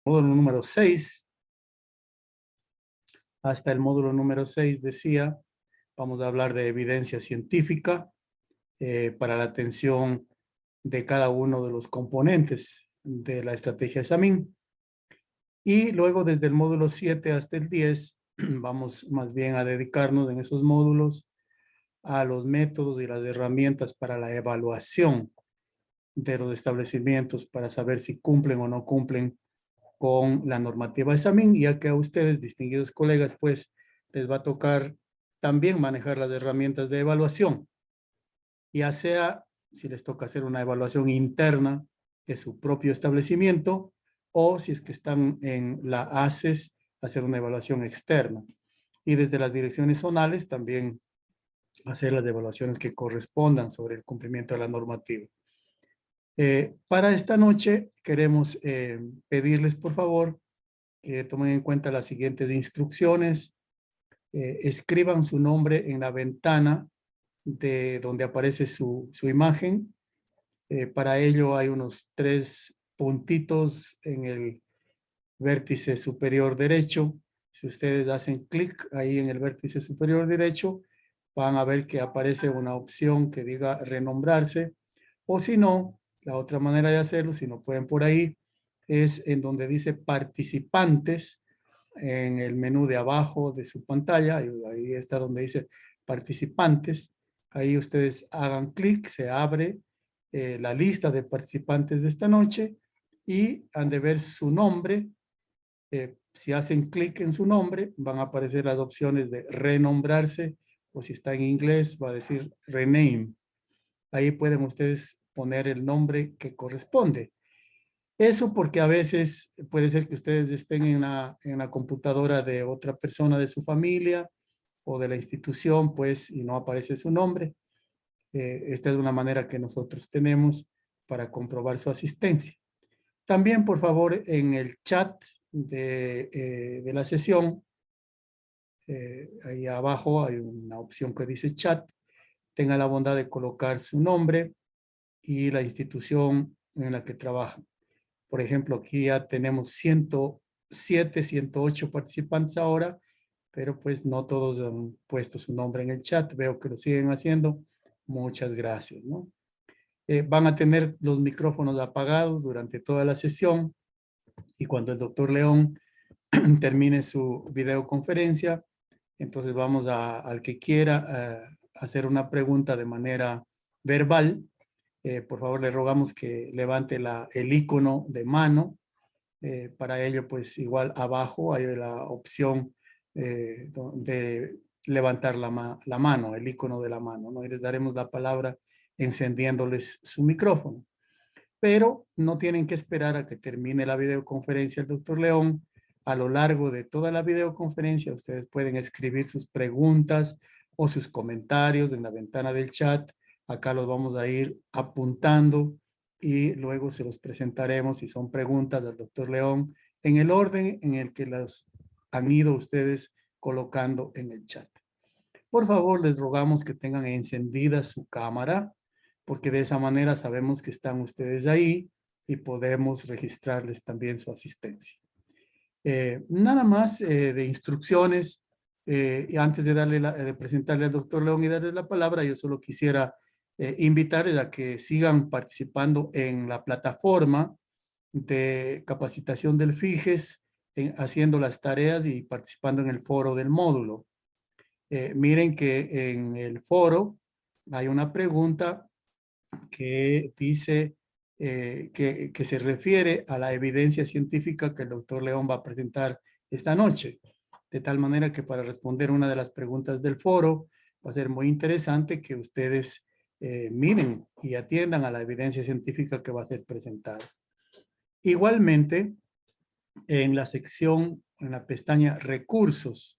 módulo número 6. Hasta el módulo número 6 decía, vamos a hablar de evidencia científica para la atención de cada uno de los componentes de la estrategia SAMIN. Y luego desde el módulo 7 hasta el 10 vamos más bien a dedicarnos en esos módulos a los métodos y las herramientas para la evaluación de los establecimientos para saber si cumplen o no cumplen con la normativa SAMIN, ya que a ustedes, distinguidos colegas, pues les va a tocar también manejar las herramientas de evaluación, ya sea si les toca hacer una evaluación interna de su propio establecimiento o si es que están en la ACES, hacer una evaluación externa. Y desde las direcciones zonales también hacer las evaluaciones que correspondan sobre el cumplimiento de la normativa. Para esta noche queremos pedirles por favor que tomen en cuenta las siguientes instrucciones. Escriban su nombre en la ventana de donde aparece su imagen. Para ello hay unos 3 puntitos en el vértice superior derecho. Si ustedes hacen clic ahí en el vértice superior derecho, van a ver que aparece una opción que diga renombrarse, o si no, la otra manera de hacerlo, si no pueden por ahí, es en donde dice participantes, en el menú de abajo de su pantalla, ahí está donde dice participantes, ahí ustedes hagan clic, se abre la lista de participantes de esta noche y han de ver su nombre. Si hacen clic en su nombre, van a aparecer las opciones de renombrarse, o si está en inglés, va a decir rename. Ahí pueden ustedes poner el nombre que corresponde. Eso porque a veces puede ser que ustedes estén en la computadora de otra persona de su familia o de la institución, pues, y no aparece su nombre. Esta es una manera que nosotros tenemos para comprobar su asistencia. También, por favor, en el chat de la sesión, ahí abajo hay una opción que dice chat. Tenga la bondad de colocar su nombre y la institución en la que trabaja. Por ejemplo, aquí ya tenemos 107, 108 participantes ahora, pero pues no todos han puesto su nombre en el chat. Veo que lo siguen haciendo. Muchas gracias, ¿no? Van a tener los micrófonos apagados durante toda la sesión y cuando el doctor León termine su videoconferencia, entonces vamos al que quiera hacer una pregunta de manera verbal. Por favor, le rogamos que levante el icono de mano. Para ello, pues igual abajo hay la opción de levantar la mano, el icono de la mano, ¿no? Y les daremos la palabra encendiéndoles su micrófono. Pero no tienen que esperar a que termine la videoconferencia el doctor León. A lo largo de toda la videoconferencia, ustedes pueden escribir sus preguntas o sus comentarios en la ventana del chat. Acá los vamos a ir apuntando y luego se los presentaremos si son preguntas al doctor León en el orden en el que las han ido ustedes colocando en el chat. Por favor, les rogamos que tengan encendida su cámara, porque de esa manera sabemos que están ustedes ahí y podemos registrarles también su asistencia. Nada más de instrucciones. Y antes de de presentarle al doctor León y darle la palabra, yo solo quisiera invitarles a que sigan participando en la plataforma de capacitación del FIGES, haciendo las tareas y participando en el foro del módulo. Miren que en el foro hay una pregunta que dice que se refiere a la evidencia científica que el doctor León va a presentar esta noche. De tal manera que para responder una de las preguntas del foro va a ser muy interesante que ustedes miren y atiendan a la evidencia científica que va a ser presentada. Igualmente, en la sección, en la pestaña recursos,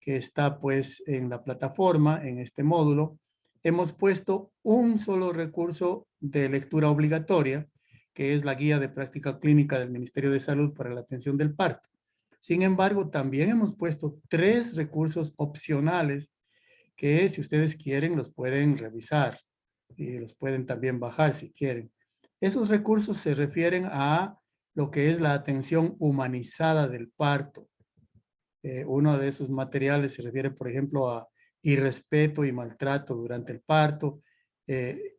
que está pues en la plataforma, en este módulo, hemos puesto un solo recurso de lectura obligatoria, que es la guía de práctica clínica del Ministerio de Salud para la atención del parto. Sin embargo, también hemos puesto 3 recursos opcionales que si ustedes quieren los pueden revisar y los pueden también bajar si quieren. Esos recursos se refieren a lo que es la atención humanizada del parto. Uno de esos materiales se refiere, por ejemplo, a irrespeto y maltrato durante el parto.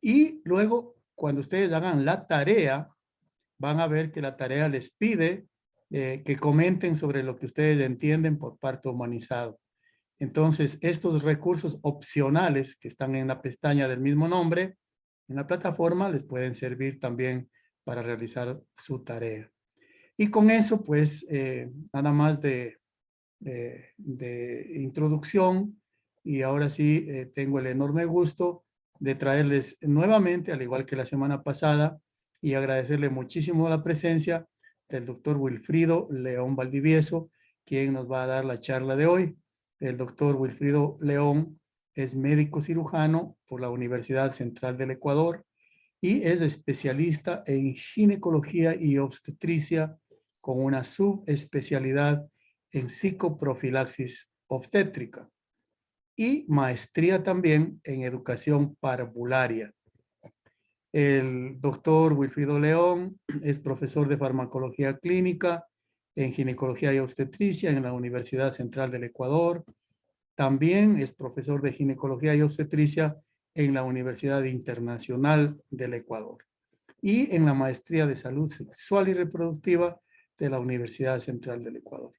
Y luego, cuando ustedes hagan la tarea, van a ver que la tarea les pide que comenten sobre lo que ustedes entienden por parto humanizado. Entonces, estos recursos opcionales que están en la pestaña del mismo nombre, en la plataforma, les pueden servir también para realizar su tarea. Y con eso, pues, nada más de introducción, y ahora sí tengo el enorme gusto de traerles nuevamente, al igual que la semana pasada, y agradecerle muchísimo la presencia del doctor Wilfrido León Valdivieso, quien nos va a dar la charla de hoy. El doctor Wilfrido León es médico cirujano por la Universidad Central del Ecuador y es especialista en ginecología y obstetricia con una subespecialidad en psicoprofilaxis obstétrica y maestría también en educación parvularia. El doctor Wilfrido León es profesor de farmacología clínica en ginecología y obstetricia en la Universidad Central del Ecuador. También es profesor de ginecología y obstetricia en la Universidad Internacional del Ecuador y en la maestría de salud sexual y reproductiva de la Universidad Central del Ecuador.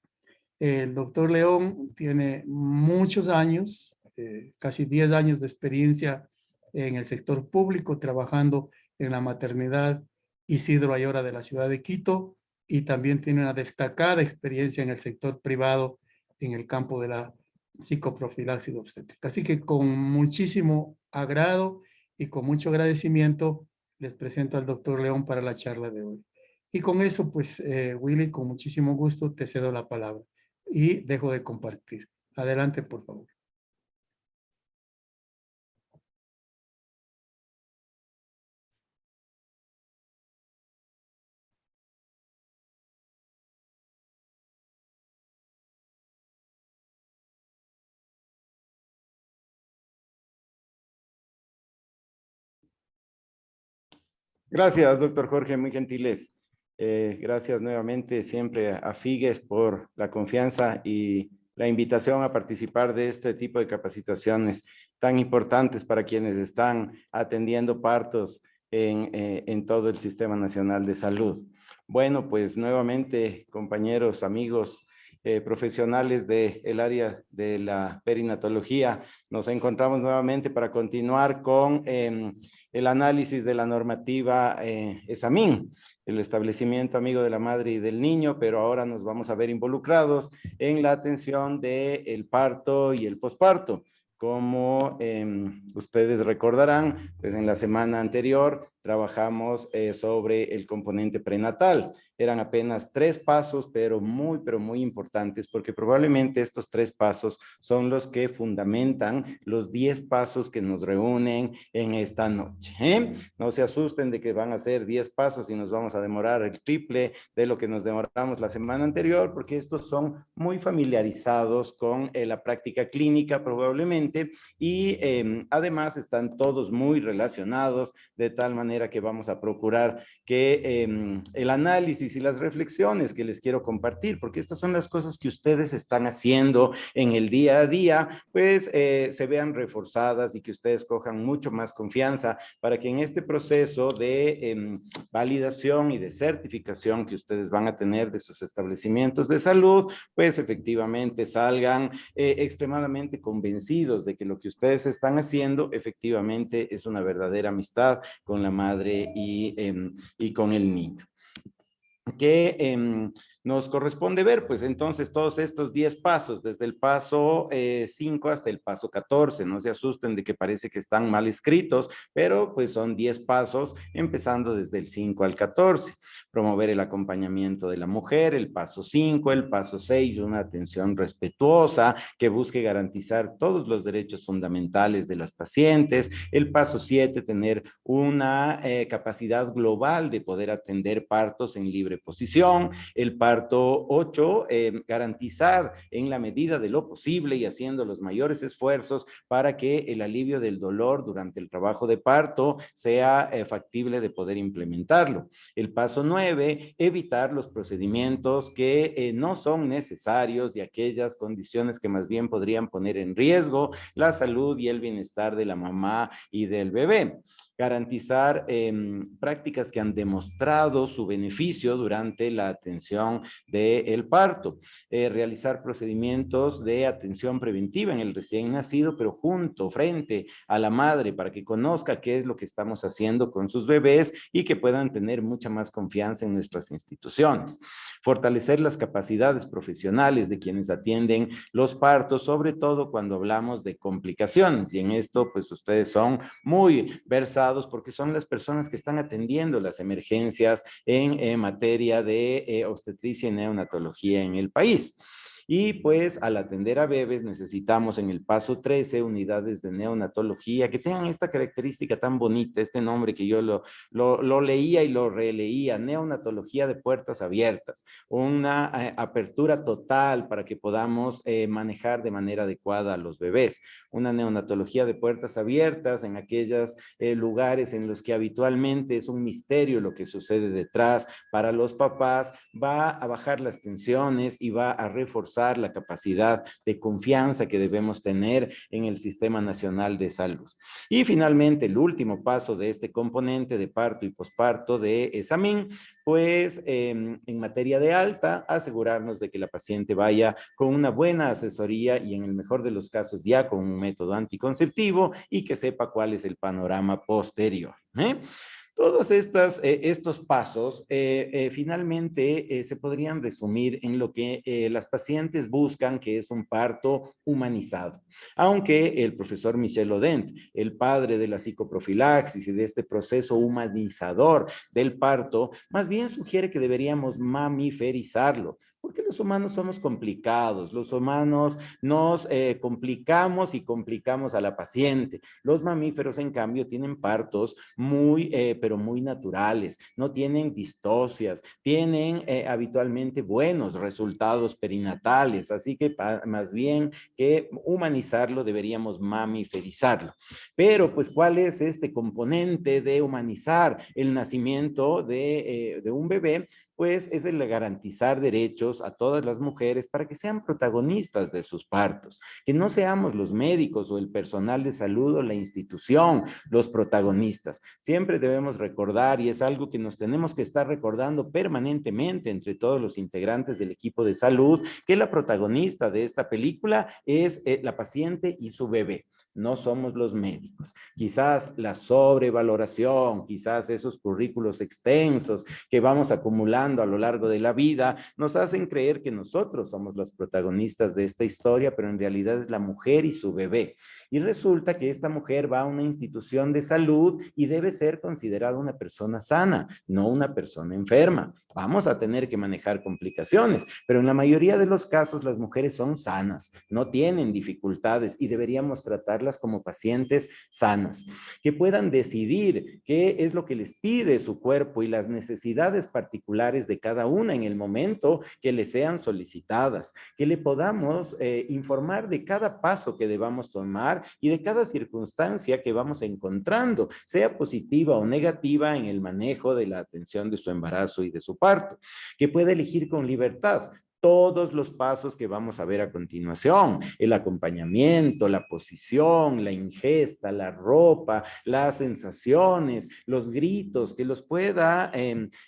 El doctor León tiene muchos años, casi 10 años de experiencia en el sector público, trabajando en la maternidad Isidro Ayora de la ciudad de Quito, y también tiene una destacada experiencia en el sector privado en el campo de la psicoprofilaxis obstétrica. Así que con muchísimo agrado y con mucho agradecimiento les presento al doctor León para la charla de hoy. Y con eso, pues, Willy, con muchísimo gusto te cedo la palabra y dejo de compartir. Adelante, por favor. Gracias, doctor Jorge, muy gentiles. Gracias nuevamente siempre a FIGES por la confianza y la invitación a participar de este tipo de capacitaciones tan importantes para quienes están atendiendo partos en todo el Sistema Nacional de Salud. Bueno, pues nuevamente, compañeros, amigos, profesionales del área de la perinatología, nos encontramos nuevamente para continuar con el análisis de la normativa ESAMIN, el establecimiento amigo de la madre y del niño, pero ahora nos vamos a ver involucrados en la atención del parto y el posparto. Como ustedes recordarán, pues en la semana anterior trabajamos sobre el componente prenatal. Eran apenas 3 pasos, pero muy importantes, porque probablemente estos 3 pasos son los que fundamentan los 10 pasos que nos reúnen en esta noche. No se asusten de que van a ser 10 pasos y nos vamos a demorar el triple de lo que nos demoramos la semana anterior, porque estos son muy familiarizados con la práctica clínica probablemente, y además están todos muy relacionados, de tal manera que vamos a procurar que el análisis y las reflexiones que les quiero compartir, porque estas son las cosas que ustedes están haciendo en el día a día, pues se vean reforzadas y que ustedes cojan mucho más confianza para que en este proceso de validación y de certificación que ustedes van a tener de sus establecimientos de salud, pues efectivamente salgan extremadamente convencidos de que lo que ustedes están haciendo efectivamente es una verdadera amistad con la madre y con el niño. Que nos corresponde ver, pues entonces todos estos 10 pasos, desde el paso 5 hasta el paso 14, no se asusten de que parece que están mal escritos, pero pues son 10 pasos empezando desde el 5 al 14. Promover el acompañamiento de la mujer, el paso 5, el paso 6, una atención respetuosa que busque garantizar todos los derechos fundamentales de las pacientes, el paso 7, tener una capacidad global de poder atender partos en libre posición, el parto 8, garantizar en la medida de lo posible y haciendo los mayores esfuerzos para que el alivio del dolor durante el trabajo de parto sea factible de poder implementarlo. El paso 9, evitar los procedimientos que no son necesarios y aquellas condiciones que más bien podrían poner en riesgo la salud y el bienestar de la mamá y del bebé. Garantizar prácticas que han demostrado su beneficio durante la atención del parto. Realizar procedimientos de atención preventiva en el recién nacido, pero frente a la madre, para que conozca qué es lo que estamos haciendo con sus bebés y que puedan tener mucha más confianza en nuestras instituciones. Fortalecer las capacidades profesionales de quienes atienden los partos, sobre todo cuando hablamos de complicaciones. Y en esto, pues ustedes son muy versados porque son las personas que están atendiendo las emergencias en materia de obstetricia y neonatología en el país. Y pues al atender a bebés necesitamos en el paso 13 unidades de neonatología que tengan esta característica tan bonita, este nombre que yo lo leía y lo releía, neonatología de puertas abiertas, una apertura total para que podamos manejar de manera adecuada a los bebés, una neonatología de puertas abiertas en aquellos lugares en los que habitualmente es un misterio lo que sucede detrás para los papás, va a bajar las tensiones y va a reforzar la capacidad de confianza que debemos tener en el Sistema Nacional de Salud. Y finalmente, el último paso de este componente de parto y posparto de ESAMIN, pues en materia de alta, asegurarnos de que la paciente vaya con una buena asesoría y en el mejor de los casos ya con un método anticonceptivo y que sepa cuál es el panorama posterior. Todos estos pasos finalmente se podrían resumir en lo que las pacientes buscan, que es un parto humanizado. Aunque el profesor Michel Odent, el padre de la psicoprofilaxis y de este proceso humanizador del parto, más bien sugiere que deberíamos mamiferizarlo. Porque los humanos somos complicados, los humanos nos complicamos y complicamos a la paciente. Los mamíferos, en cambio, tienen partos pero muy naturales, no tienen distocias, tienen habitualmente buenos resultados perinatales, así que más bien que humanizarlo deberíamos mamiferizarlo. Pero, pues, ¿cuál es este componente de humanizar el nacimiento de un bebé? Pues es el garantizar derechos a todas las mujeres para que sean protagonistas de sus partos, que no seamos los médicos o el personal de salud o la institución los protagonistas. Siempre debemos recordar, y es algo que nos tenemos que estar recordando permanentemente entre todos los integrantes del equipo de salud, que la protagonista de esta película es la paciente y su bebé. No somos los médicos. Quizás la sobrevaloración, quizás esos currículos extensos que vamos acumulando a lo largo de la vida, nos hacen creer que nosotros somos los protagonistas de esta historia, pero en realidad es la mujer y su bebé. Y resulta que esta mujer va a una institución de salud y debe ser considerada una persona sana, no una persona enferma. Vamos a tener que manejar complicaciones, pero en la mayoría de los casos las mujeres son sanas, no tienen dificultades y deberíamos tratarlas como pacientes sanas, que puedan decidir qué es lo que les pide su cuerpo y las necesidades particulares de cada una en el momento que les sean solicitadas, que le podamos informar de cada paso que debamos tomar y de cada circunstancia que vamos encontrando, sea positiva o negativa en el manejo de la atención de su embarazo y de su parto, que pueda elegir con libertad todos los pasos que vamos a ver a continuación, el acompañamiento, la posición, la ingesta, la ropa, las sensaciones, los gritos, que los pueda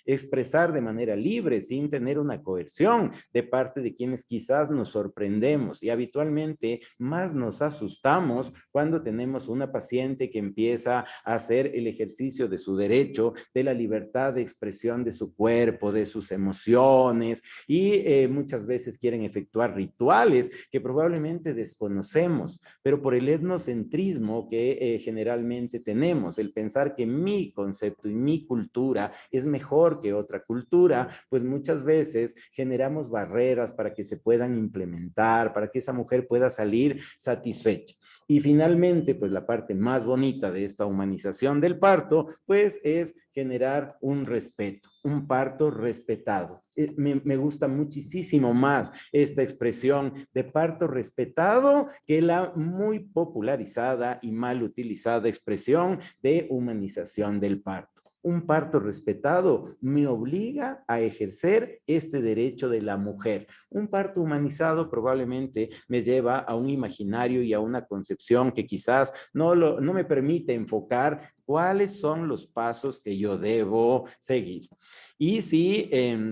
expresar de manera libre, sin tener una coerción de parte de quienes quizás nos sorprendemos y habitualmente más nos asustamos cuando tenemos una paciente que empieza a hacer el ejercicio de su derecho, de la libertad de expresión de su cuerpo, de sus emociones y muchas veces quieren efectuar rituales que probablemente desconocemos, pero por el etnocentrismo que generalmente tenemos, el pensar que mi concepto y mi cultura es mejor que otra cultura, pues muchas veces generamos barreras para que se puedan implementar, para que esa mujer pueda salir satisfecha. Y finalmente, pues la parte más bonita de esta humanización del parto, pues es generar un respeto, un parto respetado. Me gusta muchísimo más esta expresión de parto respetado que la muy popularizada y mal utilizada expresión de humanización del parto. Un parto respetado me obliga a ejercer este derecho de la mujer. Un parto humanizado probablemente me lleva a un imaginario y a una concepción que quizás no me permite enfocar cuáles son los pasos que yo debo seguir. Y sí,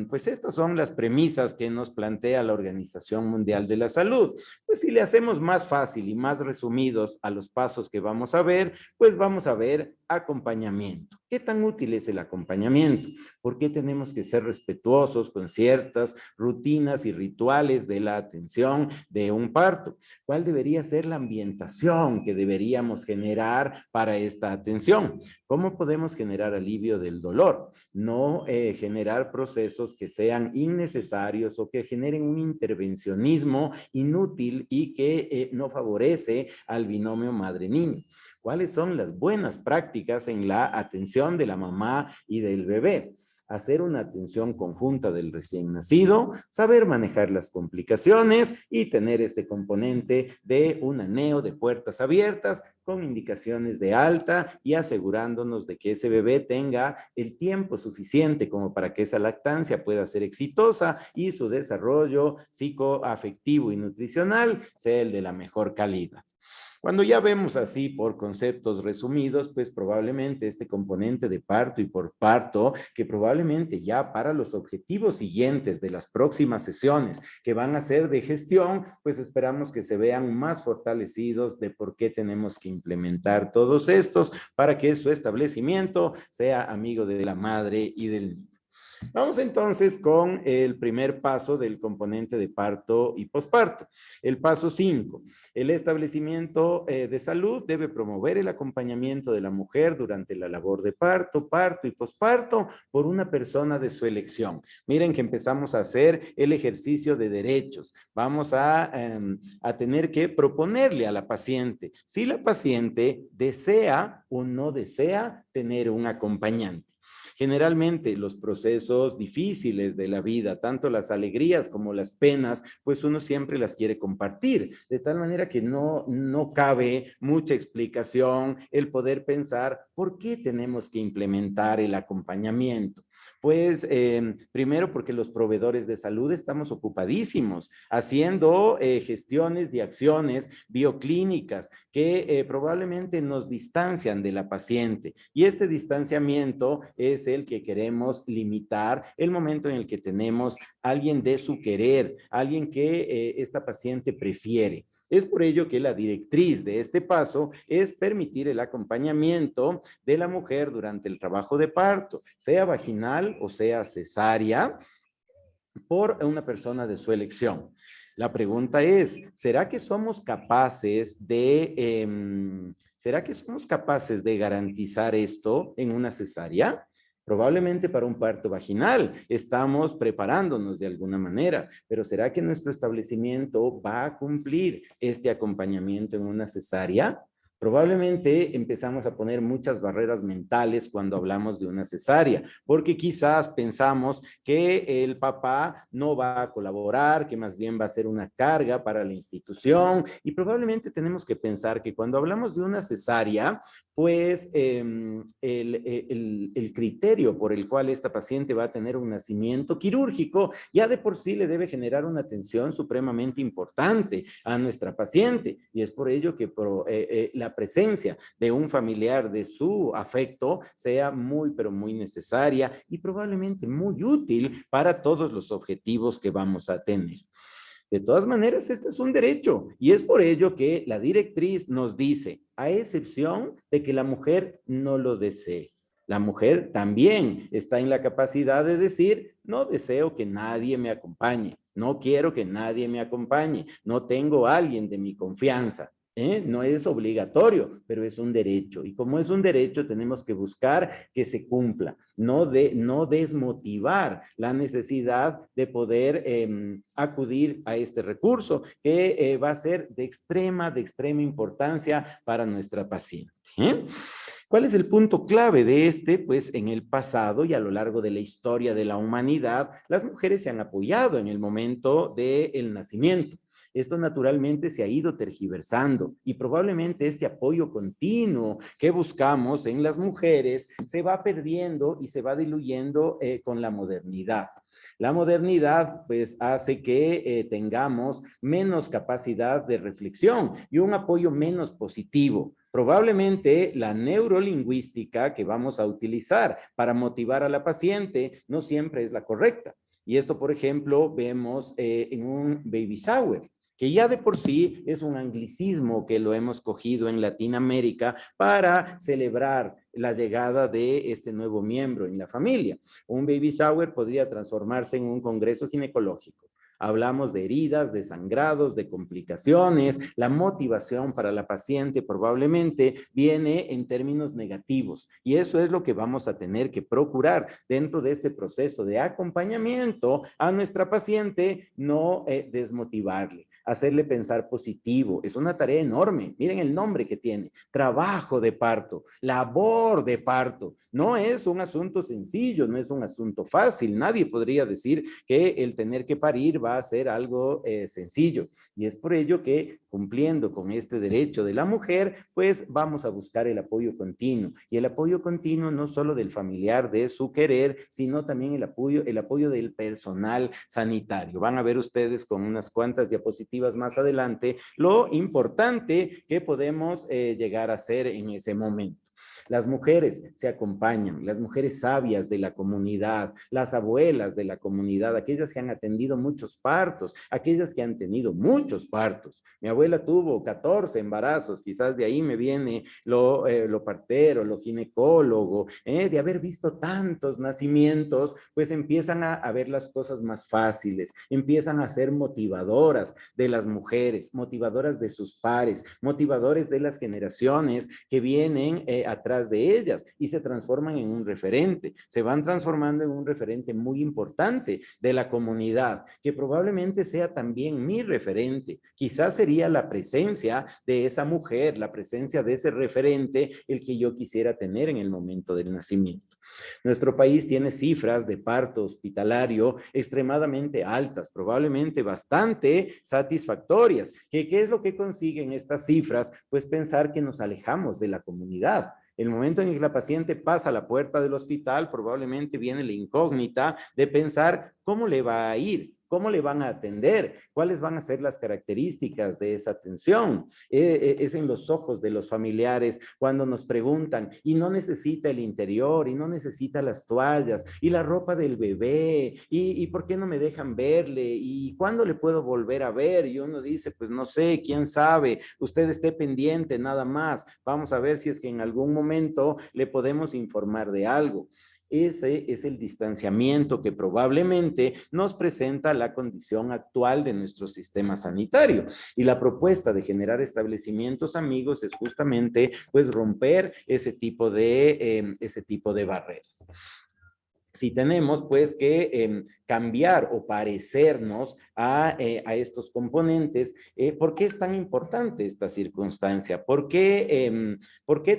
pues estas son las premisas que nos plantea la Organización Mundial de la Salud. Pues si le hacemos más fácil y más resumidos a los pasos que vamos a ver, pues vamos a ver acompañamiento. ¿Qué tan útil es el acompañamiento? ¿Por qué tenemos que ser respetuosos con ciertas rutinas y rituales de la atención de un parto? ¿Cuál debería ser la ambientación que deberíamos generar para esta atención? ¿Cómo podemos generar alivio del dolor? No generar procesos que sean innecesarios o que generen un intervencionismo inútil y que no favorece al binomio madre-niño. ¿Cuáles son las buenas prácticas en la atención de la mamá y del bebé? Hacer una atención conjunta del recién nacido, saber manejar las complicaciones y tener este componente de un aneo de puertas abiertas con indicaciones de alta y asegurándonos de que ese bebé tenga el tiempo suficiente como para que esa lactancia pueda ser exitosa y su desarrollo psicoafectivo y nutricional sea el de la mejor calidad. Cuando ya vemos así por conceptos resumidos, pues probablemente este componente de parto y por parto, que probablemente ya para los objetivos siguientes de las próximas sesiones que van a ser de gestión, pues esperamos que se vean más fortalecidos de por qué tenemos que implementar todos estos para que su establecimiento sea amigo de la madre y del niño. Vamos entonces con el primer paso del componente de parto y posparto. El paso 5. El establecimiento de salud debe promover el acompañamiento de la mujer durante la labor de parto, parto y posparto por una persona de su elección. Miren que empezamos a hacer el ejercicio de derechos. Vamos a tener que proponerle a la paciente si la paciente desea o no desea tener un acompañante. Generalmente los procesos difíciles de la vida, tanto las alegrías como las penas, pues uno siempre las quiere compartir, de tal manera que no cabe mucha explicación el poder pensar por qué tenemos que implementar el acompañamiento. Pues primero porque los proveedores de salud estamos ocupadísimos haciendo gestiones y acciones bioclínicas que probablemente nos distancian de la paciente y este distanciamiento es el que queremos limitar el momento en el que tenemos a alguien de su querer, alguien que esta paciente prefiere. Es por ello que la directriz de este paso es permitir el acompañamiento de la mujer durante el trabajo de parto, sea vaginal o sea cesárea, por una persona de su elección. La pregunta es, ¿será que somos capaces de garantizar esto en una cesárea? Probablemente para un parto vaginal estamos preparándonos de alguna manera, pero ¿será que nuestro establecimiento va a cumplir este acompañamiento en una cesárea? Probablemente empezamos a poner muchas barreras mentales cuando hablamos de una cesárea, porque quizás pensamos que el papá no va a colaborar, que más bien va a ser una carga para la institución, y probablemente tenemos que pensar que cuando hablamos de una cesárea, pues el criterio por el cual esta paciente va a tener un nacimiento quirúrgico ya de por sí le debe generar una atención supremamente importante a nuestra paciente, y es por ello que la presencia de un familiar de su afecto sea muy, pero muy necesaria y probablemente muy útil para todos los objetivos que vamos a tener. De todas maneras, este es un derecho y es por ello que la directriz nos dice, a excepción de que la mujer no lo desee. La mujer también está en la capacidad de decir, no deseo que nadie me acompañe, no quiero que nadie me acompañe, no tengo a alguien de mi confianza. No es obligatorio, pero es un derecho. Y como es un derecho, tenemos que buscar que se cumpla, no desmotivar la necesidad de poder acudir a este recurso que va a ser de extrema importancia para nuestra paciente. ¿Cuál es el punto clave de este? Pues en el pasado y a lo largo de la historia de la humanidad, las mujeres se han apoyado en el momento del nacimiento. Esto naturalmente se ha ido tergiversando y probablemente este apoyo continuo que buscamos en las mujeres se va perdiendo y se va diluyendo con la modernidad. La modernidad pues hace que tengamos menos capacidad de reflexión y un apoyo menos positivo. Probablemente la neurolingüística que vamos a utilizar para motivar a la paciente no siempre es la correcta. Y esto, por ejemplo, vemos en un baby shower, que ya de por sí es un anglicismo que lo hemos cogido en Latinoamérica para celebrar la llegada de este nuevo miembro en la familia. Un baby shower podría transformarse en un congreso ginecológico. Hablamos de heridas, de sangrados, de complicaciones. La motivación para la paciente probablemente viene en términos negativos y eso es lo que vamos a tener que procurar dentro de este proceso de acompañamiento a nuestra paciente, no desmotivarle, hacerle pensar positivo. Es una tarea enorme. Miren el nombre que tiene: trabajo de parto, labor de parto. No es un asunto sencillo, no es un asunto fácil. Nadie podría decir que el tener que parir va a ser algo sencillo. Y es por ello que, cumpliendo con este derecho de la mujer, pues vamos a buscar el apoyo continuo. Y el apoyo continuo no solo del familiar, de su querer, sino también el apoyo del personal sanitario. Van a ver ustedes con unas cuantas diapositivas más adelante lo importante que podemos llegar a hacer en ese momento. Las mujeres se acompañan, las mujeres sabias de la comunidad, las abuelas de la comunidad, aquellas que han atendido muchos partos, aquellas que han tenido muchos partos. Mi abuela tuvo 14 embarazos, quizás de ahí me viene lo partero, lo ginecólogo, de haber visto tantos nacimientos, pues empiezan a ver las cosas más fáciles, empiezan a ser motivadoras de las mujeres, motivadoras de sus pares, motivadores de las generaciones que vienen atrás de ellas y se transforman en un referente, se van transformando en un referente muy importante de la comunidad, que probablemente sea también mi referente. Quizás sería la presencia de esa mujer, la presencia de ese referente, el que yo quisiera tener en el momento del nacimiento. Nuestro país tiene cifras de parto hospitalario extremadamente altas, probablemente bastante satisfactorias. ¿Qué es lo que consiguen estas cifras? Pues pensar que nos alejamos de la comunidad. El momento en que la paciente pasa a la puerta del hospital, probablemente viene la incógnita de pensar cómo le va a ir, cómo le van a atender, cuáles van a ser las características de esa atención. Es en los ojos de los familiares cuando nos preguntan, y no necesita el interior, y no necesita las toallas, y la ropa del bebé, y por qué no me dejan verle, y cuándo le puedo volver a ver. Y uno dice, pues no sé, quién sabe, usted esté pendiente nada más, vamos a ver si es que en algún momento le podemos informar de algo. Ese es el distanciamiento que probablemente nos presenta la condición actual de nuestro sistema sanitario. Y la propuesta de generar establecimientos amigos es justamente pues romper ese tipo de barreras. Si tenemos pues que cambiar o parecernos a estos componentes, ¿por qué es tan importante esta circunstancia? ¿Por qué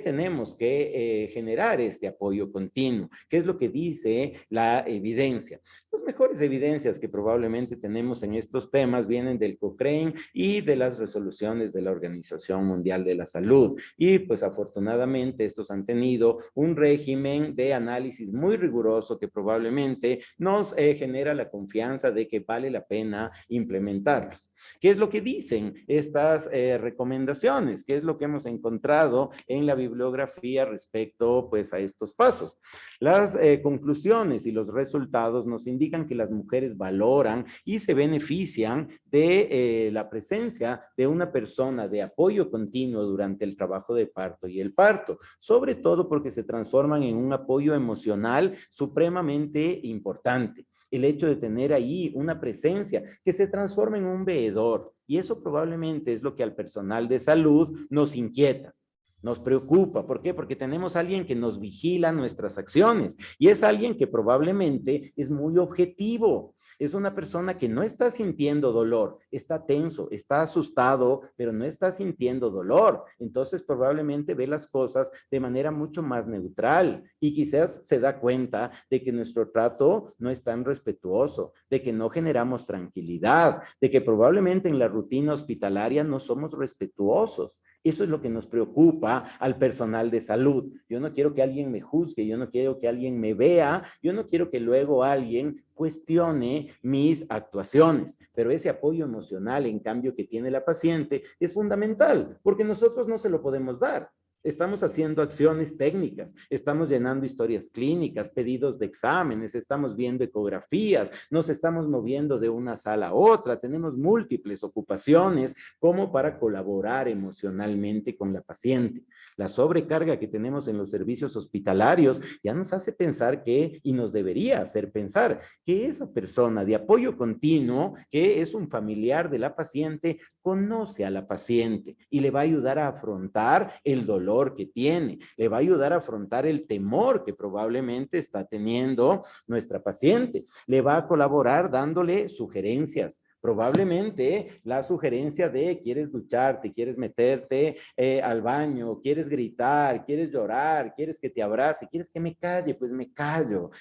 tenemos que generar este apoyo continuo? ¿Qué es lo que dice la evidencia? Las mejores evidencias que probablemente tenemos en estos temas vienen del Cochrane y de las resoluciones de la Organización Mundial de la Salud. Y pues afortunadamente estos han tenido un régimen de análisis muy riguroso que probablemente nos genera la confianza de que vale la pena implementarlos. ¿Qué es lo que dicen estas recomendaciones? ¿Qué es lo que hemos encontrado en la bibliografía respecto pues a estos pasos? Las conclusiones y los resultados nos indican que las mujeres valoran y se benefician de la presencia de una persona de apoyo continuo durante el trabajo de parto y el parto, sobre todo porque se transforman en un apoyo emocional supremamente importante. el hecho de tener ahí una presencia que se transforma en un veedor. Y eso probablemente es lo que al personal de salud nos inquieta. Nos preocupa. ¿Por qué? Porque tenemos a alguien que nos vigila nuestras acciones y es alguien que probablemente es muy objetivo. Es una persona que no está sintiendo dolor, está tenso, está asustado, pero no está sintiendo dolor. Entonces probablemente ve las cosas de manera mucho más neutral y quizás se da cuenta de que nuestro trato no es tan respetuoso, de que no generamos tranquilidad, de que probablemente en la rutina hospitalaria no somos respetuosos. Eso es lo que nos preocupa al personal de salud. Yo no quiero que alguien me juzgue, yo no quiero que alguien me vea, yo no quiero que luego alguien cuestione mis actuaciones, pero ese apoyo emocional, en cambio, que tiene la paciente es fundamental, porque nosotros no se lo podemos dar. Estamos haciendo acciones técnicas, estamos llenando historias clínicas, pedidos de exámenes, estamos viendo ecografías, nos estamos moviendo de una sala a otra, tenemos múltiples ocupaciones como para colaborar emocionalmente con la paciente. La sobrecarga que tenemos en los servicios hospitalarios ya nos hace pensar que, y nos debería hacer pensar, que esa persona de apoyo continuo, que es un familiar de la paciente, conoce a la paciente y le va a ayudar a afrontar el dolor que tiene, le va a ayudar a afrontar el temor que probablemente está teniendo nuestra paciente, le va a colaborar dándole sugerencias. Probablemente la sugerencia de quieres ducharte, quieres meterte al baño, quieres gritar, quieres llorar, quieres que te abrace, quieres que me calle, pues me callo,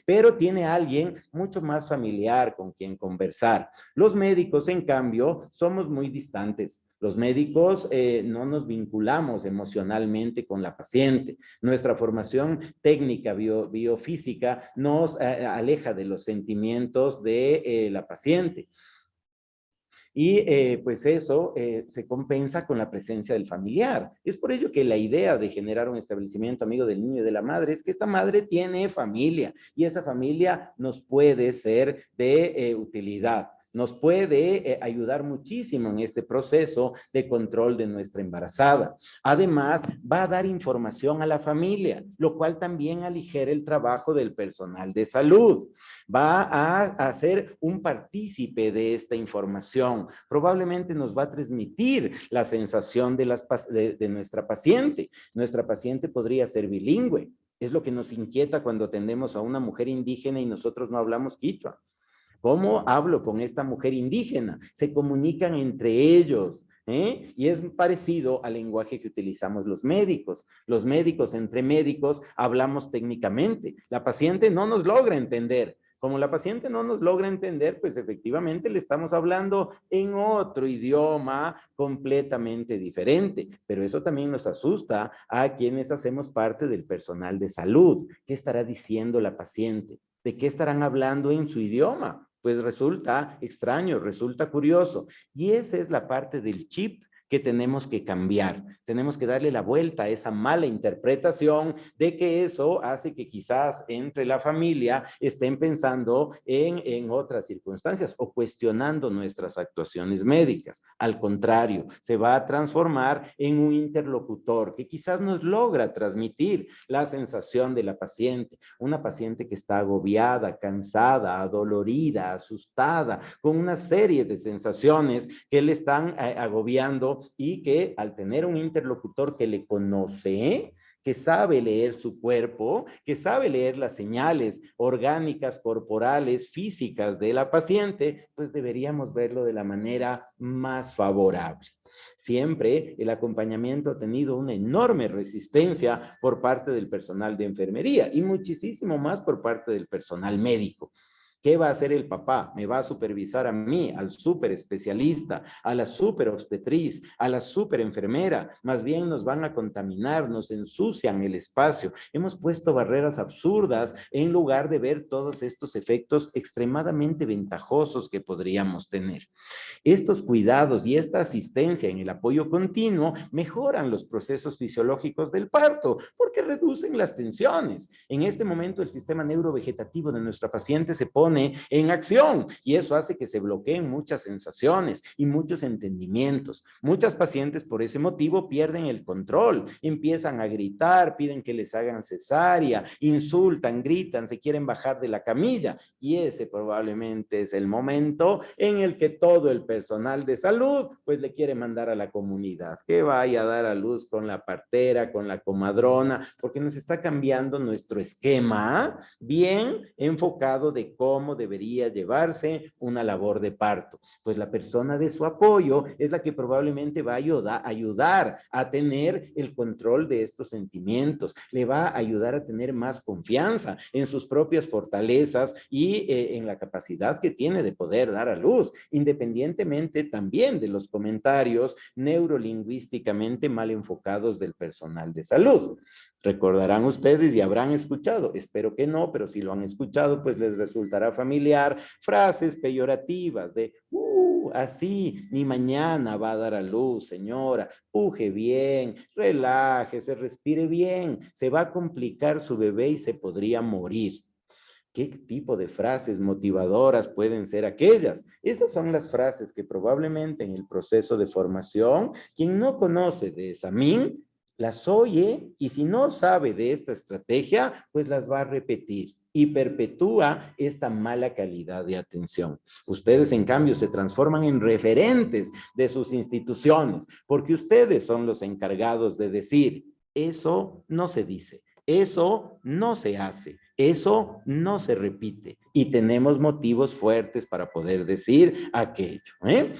pero tiene alguien mucho más familiar con quien conversar. Los médicos, en cambio, somos muy distantes. Los médicos no nos vinculamos emocionalmente con la paciente. Nuestra formación técnica biofísica nos aleja de los sentimientos de la paciente. Y pues eso se compensa con la presencia del familiar. Es por ello que la idea de generar un establecimiento amigo del niño y de la madre es que esta madre tiene familia y esa familia nos puede ser de utilidad. Nos puede ayudar muchísimo en este proceso de control de nuestra embarazada. Además, va a dar información a la familia, lo cual también aligera el trabajo del personal de salud. Va a hacer un partícipe de esta información. Probablemente nos va a transmitir la sensación de nuestra paciente. Nuestra paciente podría ser bilingüe. Es lo que nos inquieta cuando atendemos a una mujer indígena y nosotros no hablamos quichua. ¿Cómo hablo con esta mujer indígena? Se comunican entre ellos. Y es parecido al lenguaje que utilizamos los médicos. Los médicos, entre médicos, hablamos técnicamente. La paciente no nos logra entender. Como la paciente no nos logra entender, pues efectivamente le estamos hablando en otro idioma completamente diferente. Pero eso también nos asusta a quienes hacemos parte del personal de salud. ¿Qué estará diciendo la paciente? ¿De qué estarán hablando en su idioma? Pues resulta extraño, resulta curioso. Y esa es la parte del chip que tenemos que cambiar. Tenemos que darle la vuelta a esa mala interpretación de que eso hace que quizás entre la familia estén pensando en otras circunstancias o cuestionando nuestras actuaciones médicas. Al contrario, se va a transformar en un interlocutor que quizás nos logra transmitir la sensación de la paciente. Una paciente que está agobiada, cansada, adolorida, asustada, con una serie de sensaciones que le están agobiando y que al tener un interlocutor que le conoce, que sabe leer su cuerpo, que sabe leer las señales orgánicas, corporales, físicas de la paciente, pues deberíamos verlo de la manera más favorable. Siempre el acompañamiento ha tenido una enorme resistencia por parte del personal de enfermería y muchísimo más por parte del personal médico. ¿Qué va a hacer el papá? Me va a supervisar a mí, al súper especialista, a la súper obstetriz, a la súper enfermera. Más bien nos van a contaminar, nos ensucian el espacio. Hemos puesto barreras absurdas en lugar de ver todos estos efectos extremadamente ventajosos que podríamos tener. Estos cuidados y esta asistencia en el apoyo continuo mejoran los procesos fisiológicos del parto porque reducen las tensiones. En este momento el sistema neurovegetativo de nuestra paciente se pone pone en acción y eso hace que se bloqueen muchas sensaciones y muchos entendimientos. Muchas pacientes por ese motivo pierden el control, empiezan a gritar, piden que les hagan cesárea, insultan, gritan, se quieren bajar de la camilla y ese probablemente es el momento en el que todo el personal de salud pues le quiere mandar a la comunidad que vaya a dar a luz con la partera, con la comadrona, porque nos está cambiando nuestro esquema bien enfocado de cómo debería llevarse una labor de parto. Pues la persona de su apoyo es la que probablemente va a ayudar a tener el control de estos sentimientos, le va a ayudar a tener más confianza en sus propias fortalezas y en la capacidad que tiene de poder dar a luz, independientemente también de los comentarios neurolingüísticamente mal enfocados del personal de salud. Recordarán ustedes y habrán escuchado, espero que no, pero si lo han escuchado, pues les resultará familiar, frases peyorativas de, así, ni mañana va a dar a luz, señora, puje bien, relájese, respire bien, se va a complicar su bebé y se podría morir. ¿Qué tipo de frases motivadoras pueden ser aquellas? Esas son las frases que probablemente en el proceso de formación, quien no conoce de Samin, las oye y si no sabe de esta estrategia, pues las va a repetir y perpetúa esta mala calidad de atención. Ustedes, en cambio, se transforman en referentes de sus instituciones, porque ustedes son los encargados de decir, eso no se dice, eso no se hace, eso no se repite y tenemos motivos fuertes para poder decir aquello, ¿eh?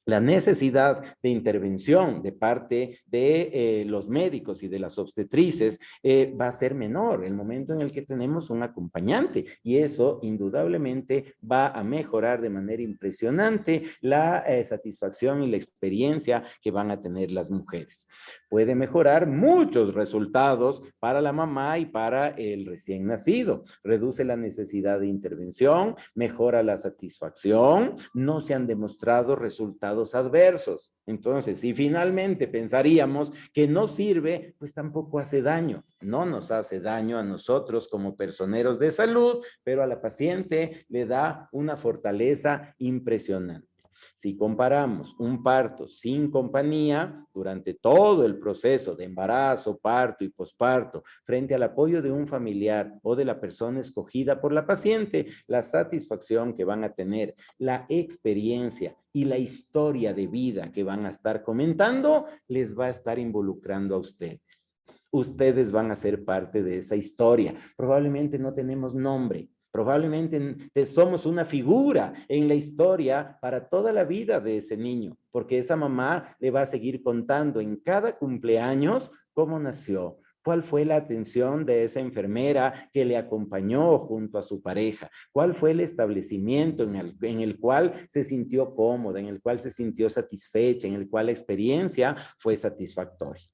La necesidad de intervención de parte de los médicos y de las obstetrices va a ser menor el momento en el que tenemos un acompañante y eso indudablemente va a mejorar de manera impresionante la satisfacción y la experiencia que van a tener las mujeres. Puede mejorar muchos resultados para la mamá y para el recién nacido. Reduce la necesidad de intervención, mejora la satisfacción, no se han demostrado resultados adversos. Entonces, si finalmente pensaríamos que no sirve, pues tampoco hace daño. No nos hace daño a nosotros como personeros de salud, pero a la paciente le da una fortaleza impresionante. Si comparamos un parto sin compañía durante todo el proceso de embarazo, parto y posparto, frente al apoyo de un familiar o de la persona escogida por la paciente, la satisfacción que van a tener, la experiencia y la historia de vida que van a estar comentando, les va a estar involucrando a ustedes. Ustedes van a ser parte de esa historia. Probablemente no tenemos nombre, probablemente somos una figura en la historia para toda la vida de ese niño, porque esa mamá le va a seguir contando en cada cumpleaños cómo nació, cuál fue la atención de esa enfermera que le acompañó junto a su pareja, cuál fue el establecimiento en el cual se sintió cómoda, en el cual se sintió satisfecha, en el cual la experiencia fue satisfactoria.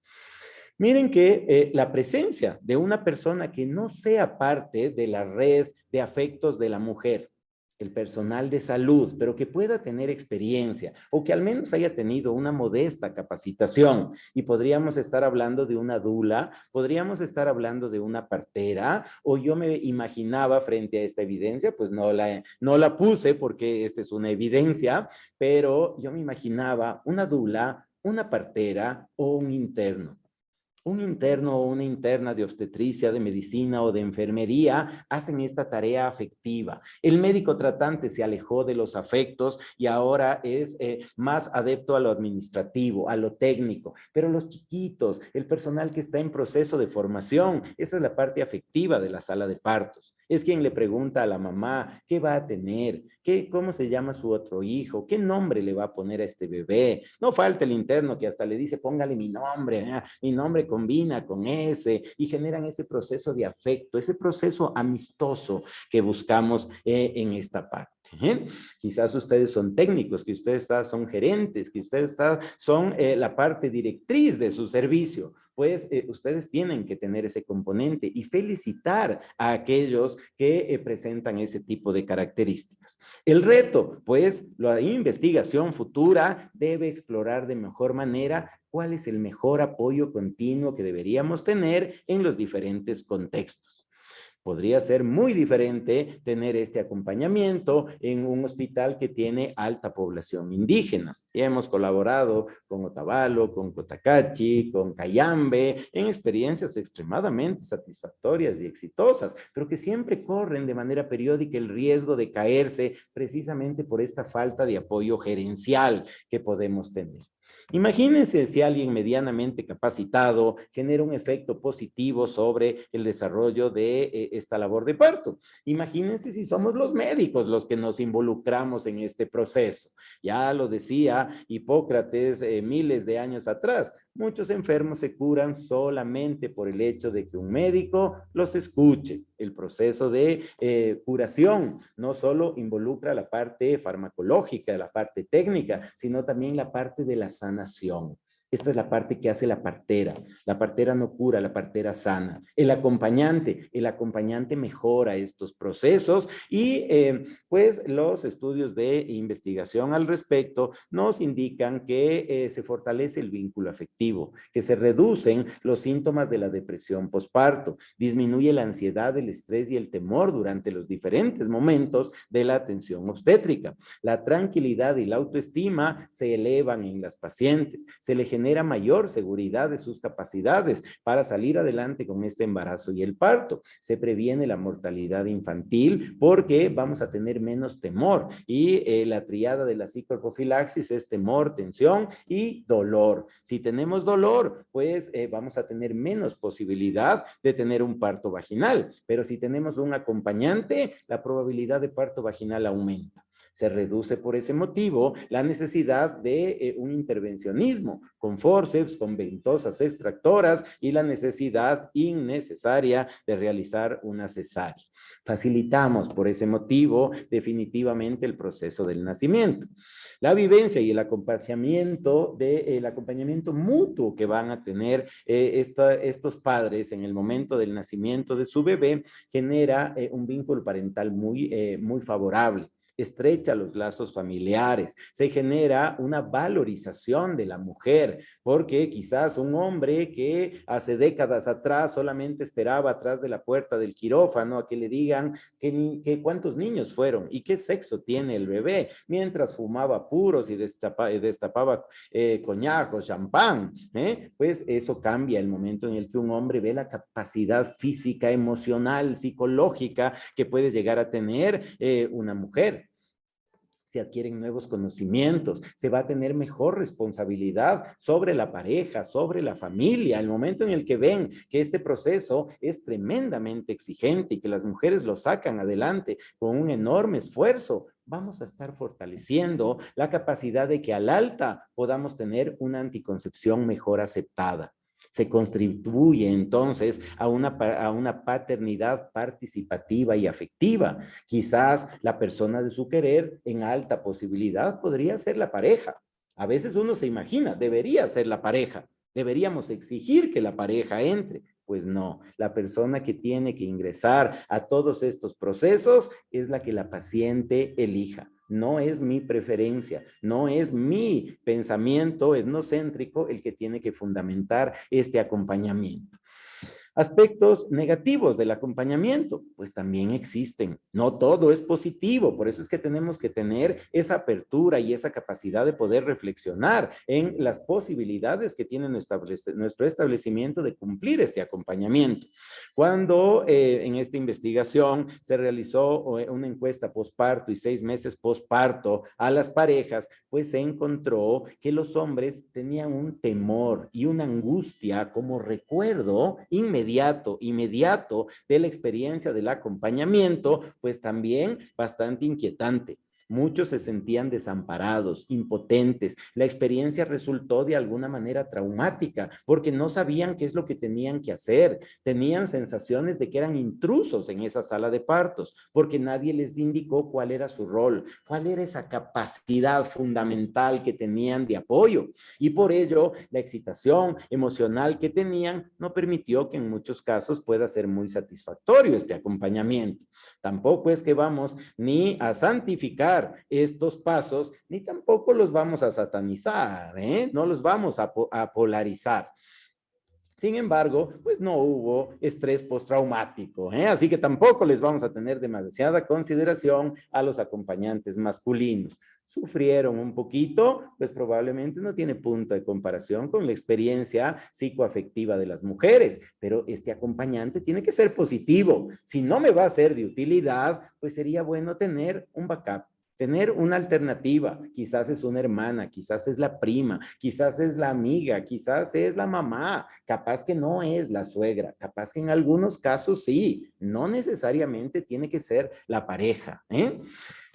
Miren que la presencia de una persona que no sea parte de la red de afectos de la mujer, el personal de salud, pero que pueda tener experiencia o que al menos haya tenido una modesta capacitación, y podríamos estar hablando de una dula, podríamos estar hablando de una partera, o yo me imaginaba frente a esta evidencia, pues no la puse porque esta es una evidencia, pero yo me imaginaba una dula, una partera o un interno. Un interno o una interna de obstetricia, de medicina o de enfermería hacen esta tarea afectiva. El médico tratante se alejó de los afectos y ahora es más adepto a lo administrativo, a lo técnico. Pero los chiquitos, el personal que está en proceso de formación, esa es la parte afectiva de la sala de partos. Es quien le pregunta a la mamá qué va a tener, cómo se llama su otro hijo, qué nombre le va a poner a este bebé. No falta el interno que hasta le dice, póngale mi nombre combina con ese, y generan ese proceso de afecto, ese proceso amistoso que buscamos en esta parte. Quizás ustedes son técnicos, que ustedes son gerentes, que ustedes son la parte directriz de su servicio. Pues ustedes tienen que tener ese componente y felicitar a aquellos que presentan ese tipo de características. El reto, pues la investigación futura debe explorar de mejor manera cuál es el mejor apoyo continuo que deberíamos tener en los diferentes contextos. Podría ser muy diferente tener este acompañamiento en un hospital que tiene alta población indígena. Y hemos colaborado con Otavalo, con Cotacachi, con Cayambe, en experiencias extremadamente satisfactorias y exitosas, pero que siempre corren de manera periódica el riesgo de caerse precisamente por esta falta de apoyo gerencial que podemos tener. Imagínense si alguien medianamente capacitado genera un efecto positivo sobre el desarrollo de esta labor de parto. Imagínense si somos los médicos los que nos involucramos en este proceso. Ya lo decía Hipócrates miles de años atrás. Muchos enfermos se curan solamente por el hecho de que un médico los escuche. El proceso de curación no solo involucra la parte farmacológica, la parte técnica, sino también la parte de la sanación. Esta es la parte que hace la partera. La partera no cura, la partera sana. El acompañante mejora estos procesos y pues los estudios de investigación al respecto nos indican que se fortalece el vínculo afectivo, que se reducen los síntomas de la depresión posparto, disminuye la ansiedad, el estrés y el temor durante los diferentes momentos de la atención obstétrica. La tranquilidad y la autoestima se elevan en las pacientes, se le genera mayor seguridad de sus capacidades para salir adelante con este embarazo y el parto. Se previene la mortalidad infantil porque vamos a tener menos temor y la triada de la psicoprofilaxis es temor, tensión y dolor. Si tenemos dolor, pues vamos a tener menos posibilidad de tener un parto vaginal, pero si tenemos un acompañante, la probabilidad de parto vaginal aumenta. Se reduce por ese motivo la necesidad de un intervencionismo con fórceps, con ventosas extractoras y la necesidad innecesaria de realizar una cesárea. Facilitamos por ese motivo definitivamente el proceso del nacimiento. La vivencia y el acompañamiento mutuo que van a tener estos padres en el momento del nacimiento de su bebé genera un vínculo parental muy favorable. Estrecha los lazos familiares, se genera una valorización de la mujer, porque quizás un hombre que hace décadas atrás solamente esperaba atrás de la puerta del quirófano a que le digan que cuántos niños fueron y qué sexo tiene el bebé, mientras fumaba puros y destapaba coñac o champán, pues eso cambia el momento en el que un hombre ve la capacidad física, emocional, psicológica que puede llegar a tener una mujer. Se adquieren nuevos conocimientos, se va a tener mejor responsabilidad sobre la pareja, sobre la familia. El momento en el que ven que este proceso es tremendamente exigente y que las mujeres lo sacan adelante con un enorme esfuerzo, vamos a estar fortaleciendo la capacidad de que al alta podamos tener una anticoncepción mejor aceptada. Se contribuye entonces a una paternidad participativa y afectiva. Quizás la persona de su querer en alta posibilidad podría ser la pareja. A veces uno se imagina, debería ser la pareja. Deberíamos exigir que la pareja entre. Pues no, la persona que tiene que ingresar a todos estos procesos es la que la paciente elija. No es mi preferencia, no es mi pensamiento etnocéntrico el que tiene que fundamentar este acompañamiento. Aspectos negativos del acompañamiento, pues también existen. No todo es positivo, por eso es que tenemos que tener esa apertura y esa capacidad de poder reflexionar en las posibilidades que tiene nuestro establecimiento de cumplir este acompañamiento. Cuando en esta investigación se realizó una encuesta posparto y 6 meses posparto a las parejas, pues se encontró que los hombres tenían un temor y una angustia como recuerdo inmediato de la experiencia del acompañamiento, pues también bastante inquietante. Muchos se sentían desamparados, impotentes. La experiencia resultó de alguna manera traumática porque no sabían qué es lo que tenían que hacer. Tenían sensaciones de que eran intrusos en esa sala de partos porque nadie les indicó cuál era su rol, cuál era esa capacidad fundamental que tenían de apoyo. Y por ello, la excitación emocional que tenían no permitió que en muchos casos pueda ser muy satisfactorio este acompañamiento. Tampoco es que vamos ni a santificar estos pasos, ni tampoco los vamos a satanizar, no los vamos a polarizar. Sin embargo, pues no hubo estrés postraumático, ¿eh? Así que tampoco les vamos a tener demasiada consideración a los acompañantes masculinos. Sufrieron un poquito, pues probablemente no tiene punto de comparación con la experiencia psicoafectiva de las mujeres, pero este acompañante tiene que ser positivo. Si no me va a ser de utilidad, pues sería bueno tener un backup. Tener una alternativa, quizás es una hermana, quizás es la prima, quizás es la amiga, quizás es la mamá, capaz que no es la suegra, capaz que en algunos casos sí, no necesariamente tiene que ser la pareja, ¿eh?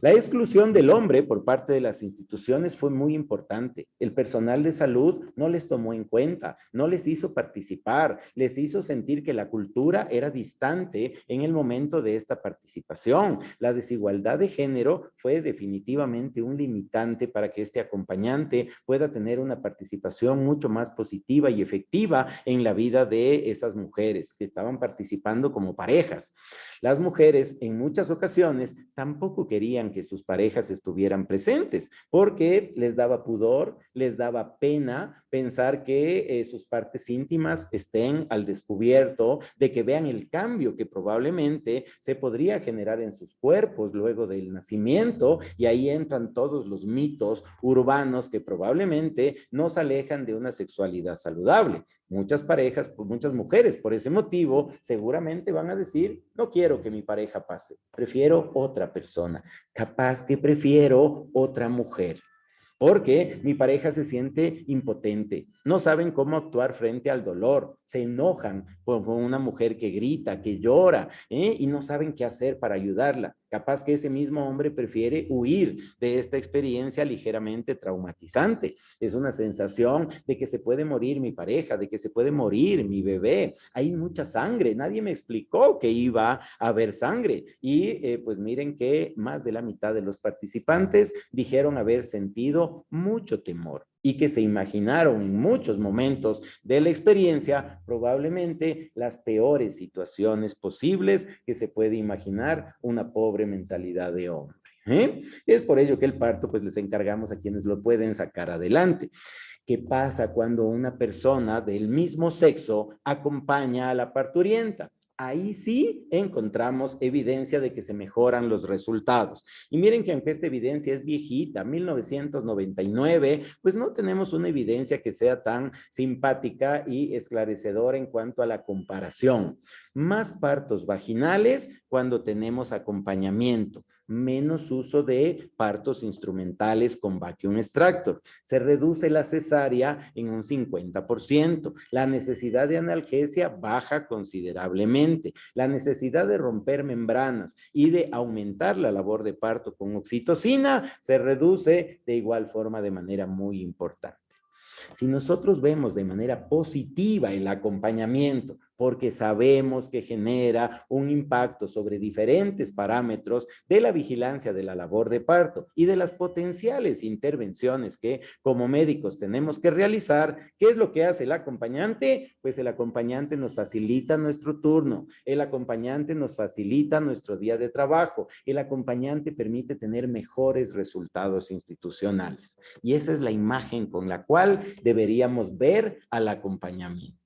La exclusión del hombre por parte de las instituciones fue muy importante. El personal de salud no les tomó en cuenta, no les hizo participar, les hizo sentir que la cultura era distante en el momento de esta participación. La desigualdad de género fue definitivamente un limitante para que este acompañante pueda tener una participación mucho más positiva y efectiva en la vida de esas mujeres que estaban participando como parejas. Las mujeres en muchas ocasiones tampoco querían que sus parejas estuvieran presentes porque les daba pudor, les daba pena pensar que sus partes íntimas estén al descubierto, de que vean el cambio que probablemente se podría generar en sus cuerpos luego del nacimiento, y ahí entran todos los mitos urbanos que probablemente nos alejan de una sexualidad saludable. Muchas parejas, muchas mujeres por ese motivo seguramente van a decir, no quiero que mi pareja pase, prefiero otra persona, capaz que prefiero otra mujer. Porque mi pareja se siente impotente, no saben cómo actuar frente al dolor, se enojan con una mujer que grita, que llora, y no saben qué hacer para ayudarla. Capaz que ese mismo hombre prefiere huir de esta experiencia ligeramente traumatizante. Es una sensación de que se puede morir mi pareja, de que se puede morir mi bebé. Hay mucha sangre, nadie me explicó que iba a haber sangre. Y pues miren que más de la mitad de los participantes dijeron haber sentido mucho temor y que se imaginaron en muchos momentos de la experiencia probablemente las peores situaciones posibles que se puede imaginar una pobre mentalidad de hombre. Es por ello que el parto pues les encargamos a quienes lo pueden sacar adelante. ¿Qué pasa cuando una persona del mismo sexo acompaña a la parturienta? Ahí sí encontramos evidencia de que se mejoran los resultados. Y miren que aunque esta evidencia es viejita, 1999, pues no tenemos una evidencia que sea tan simpática y esclarecedora en cuanto a la comparación. Más partos vaginales cuando tenemos acompañamiento, menos uso de partos instrumentales con vacuum extractor. Se reduce la cesárea en un 50%. La necesidad de analgesia baja considerablemente. La necesidad de romper membranas y de aumentar la labor de parto con oxitocina se reduce de igual forma de manera muy importante. Si nosotros vemos de manera positiva el acompañamiento, porque sabemos que genera un impacto sobre diferentes parámetros de la vigilancia de la labor de parto y de las potenciales intervenciones que como médicos tenemos que realizar, ¿qué es lo que hace el acompañante? Pues el acompañante nos facilita nuestro turno, el acompañante nos facilita nuestro día de trabajo, el acompañante permite tener mejores resultados institucionales. Y esa es la imagen con la cual deberíamos ver al acompañamiento.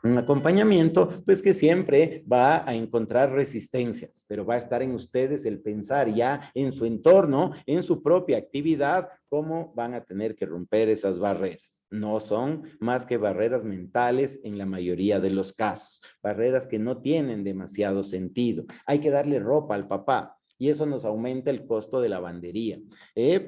Un acompañamiento, pues que siempre va a encontrar resistencia, pero va a estar en ustedes el pensar ya en su entorno, en su propia actividad, cómo van a tener que romper esas barreras. No son más que barreras mentales en la mayoría de los casos, barreras que no tienen demasiado sentido. Hay que darle ropa al papá. Y eso nos aumenta el costo de lavandería.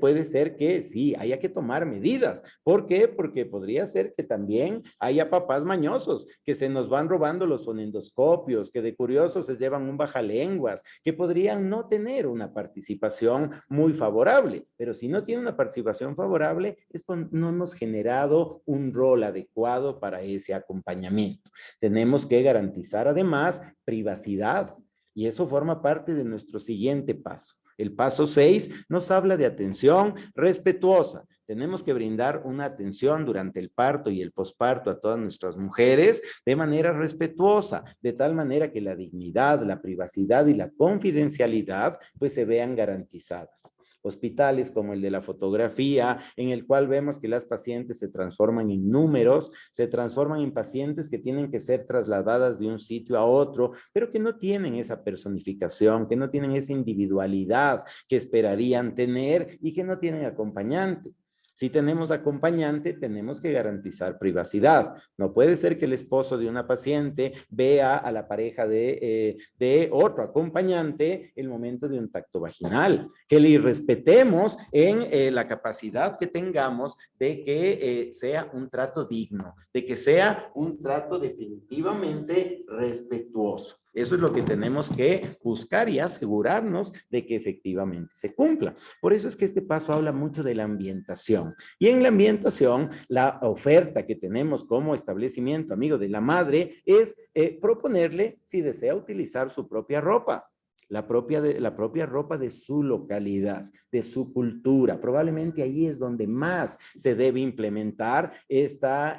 Puede ser que sí, haya que tomar medidas. ¿Por qué? Porque podría ser que también haya papás mañosos que se nos van robando los fonendoscopios, que de curiosos se llevan un bajalenguas, que podrían no tener una participación muy favorable. Pero si no tiene una participación favorable, es porque no hemos generado un rol adecuado para ese acompañamiento. Tenemos que garantizar además privacidad. Y eso forma parte de nuestro siguiente paso. El paso 6 nos habla de atención respetuosa. Tenemos que brindar una atención durante el parto y el posparto a todas nuestras mujeres de manera respetuosa, de tal manera que la dignidad, la privacidad y la confidencialidad pues se vean garantizadas. hospitales como el de la fotografía, en el cual vemos que las pacientes se transforman en números, se transforman en pacientes que tienen que ser trasladadas de un sitio a otro, pero que no tienen esa personificación, que no tienen esa individualidad que esperarían tener y que no tienen acompañante. Si tenemos acompañante, tenemos que garantizar privacidad. No puede ser que el esposo de una paciente vea a la pareja de otro acompañante el momento de un tacto vaginal. Que le respetemos en la capacidad que tengamos de que sea un trato digno, de que sea un trato definitivamente respetuoso. Eso es lo que tenemos que buscar y asegurarnos de que efectivamente se cumpla. Por eso es que este paso habla mucho de la ambientación. Y en la ambientación, la oferta que tenemos como establecimiento amigo de la madre es proponerle si desea utilizar su propia ropa. La propia ropa de su localidad, de su cultura. Probablemente ahí es donde más se debe implementar esta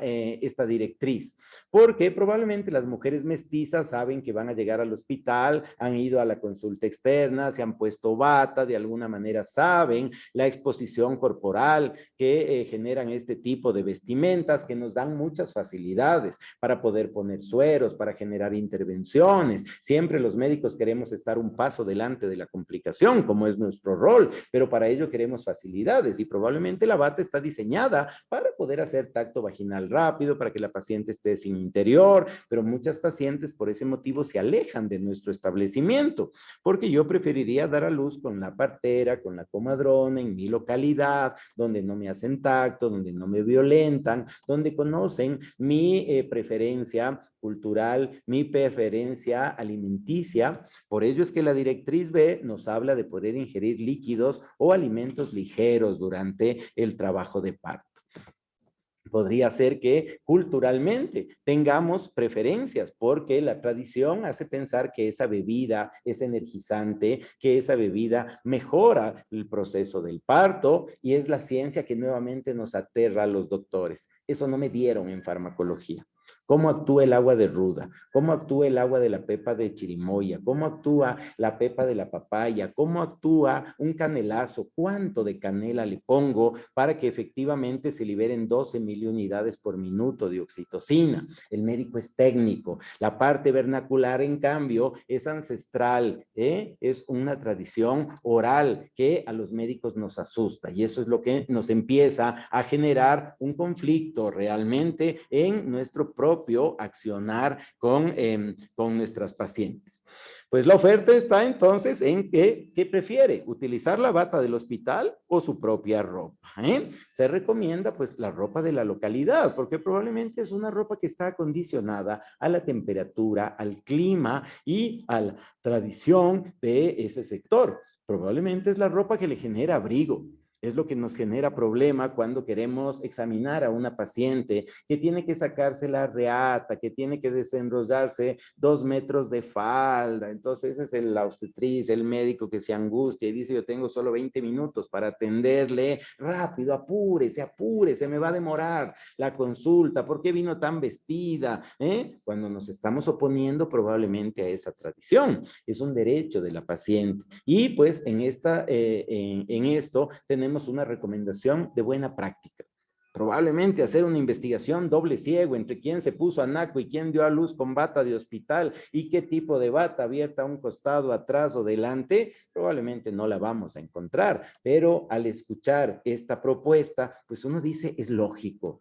directriz, porque probablemente las mujeres mestizas saben que van a llegar al hospital, han ido a la consulta externa, se han puesto bata, de alguna manera saben la exposición corporal que generan este tipo de vestimentas que nos dan muchas facilidades para poder poner sueros, para generar intervenciones. Siempre los médicos queremos estar un paso delante de la complicación, como es nuestro rol, pero para ello queremos facilidades y probablemente la bata está diseñada para poder hacer tacto vaginal rápido, para que la paciente esté sin interior, pero muchas pacientes por ese motivo se alejan de nuestro establecimiento, porque yo preferiría dar a luz con la partera, con la comadrona, en mi localidad, donde no me hacen tacto, donde no me violentan, donde conocen mi preferencia cultural, mi preferencia alimenticia. Por ello es que la directriz B nos habla de poder ingerir líquidos o alimentos ligeros durante el trabajo de parto. Podría ser que culturalmente tengamos preferencias, porque la tradición hace pensar que esa bebida es energizante, que esa bebida mejora el proceso del parto, y es la ciencia que nuevamente nos aterra a los doctores. Eso no me dieron en farmacología. ¿Cómo actúa el agua de ruda? ¿Cómo actúa el agua de la pepa de chirimoya? ¿Cómo actúa la pepa de la papaya? ¿Cómo actúa un canelazo? ¿Cuánto de canela le pongo para que efectivamente se liberen 12,000 unidades por minuto de oxitocina? El médico es técnico. La parte vernacular, en cambio, es ancestral, es una tradición oral que a los médicos nos asusta, y eso es lo que nos empieza a generar un conflicto realmente en nuestro propio accionar con nuestras pacientes. Pues la oferta está entonces en ¿qué prefiere? ¿Utilizar la bata del hospital o su propia ropa? Se recomienda pues la ropa de la localidad, porque probablemente es una ropa que está acondicionada a la temperatura, al clima y a la tradición de ese sector. Probablemente es la ropa que le genera abrigo. Es lo que nos genera problema cuando queremos examinar a una paciente que tiene que sacarse la reata, que tiene que desenrollarse 2 metros de falda. Entonces es la obstetriz, el médico que se angustia y dice: yo tengo solo 20 minutos para atenderle. Rápido, apúrese, apúrese, me va a demorar la consulta. ¿Por qué vino tan vestida? Cuando nos estamos oponiendo probablemente a esa tradición. Es un derecho de la paciente. Y pues en esto tenemos una recomendación de buena práctica. Probablemente hacer una investigación doble ciego entre quién se puso anaco y quién dio a luz con bata de hospital y qué tipo de bata, abierta a un costado, atrás o delante, probablemente no la vamos a encontrar. Pero al escuchar esta propuesta, pues uno dice: es lógico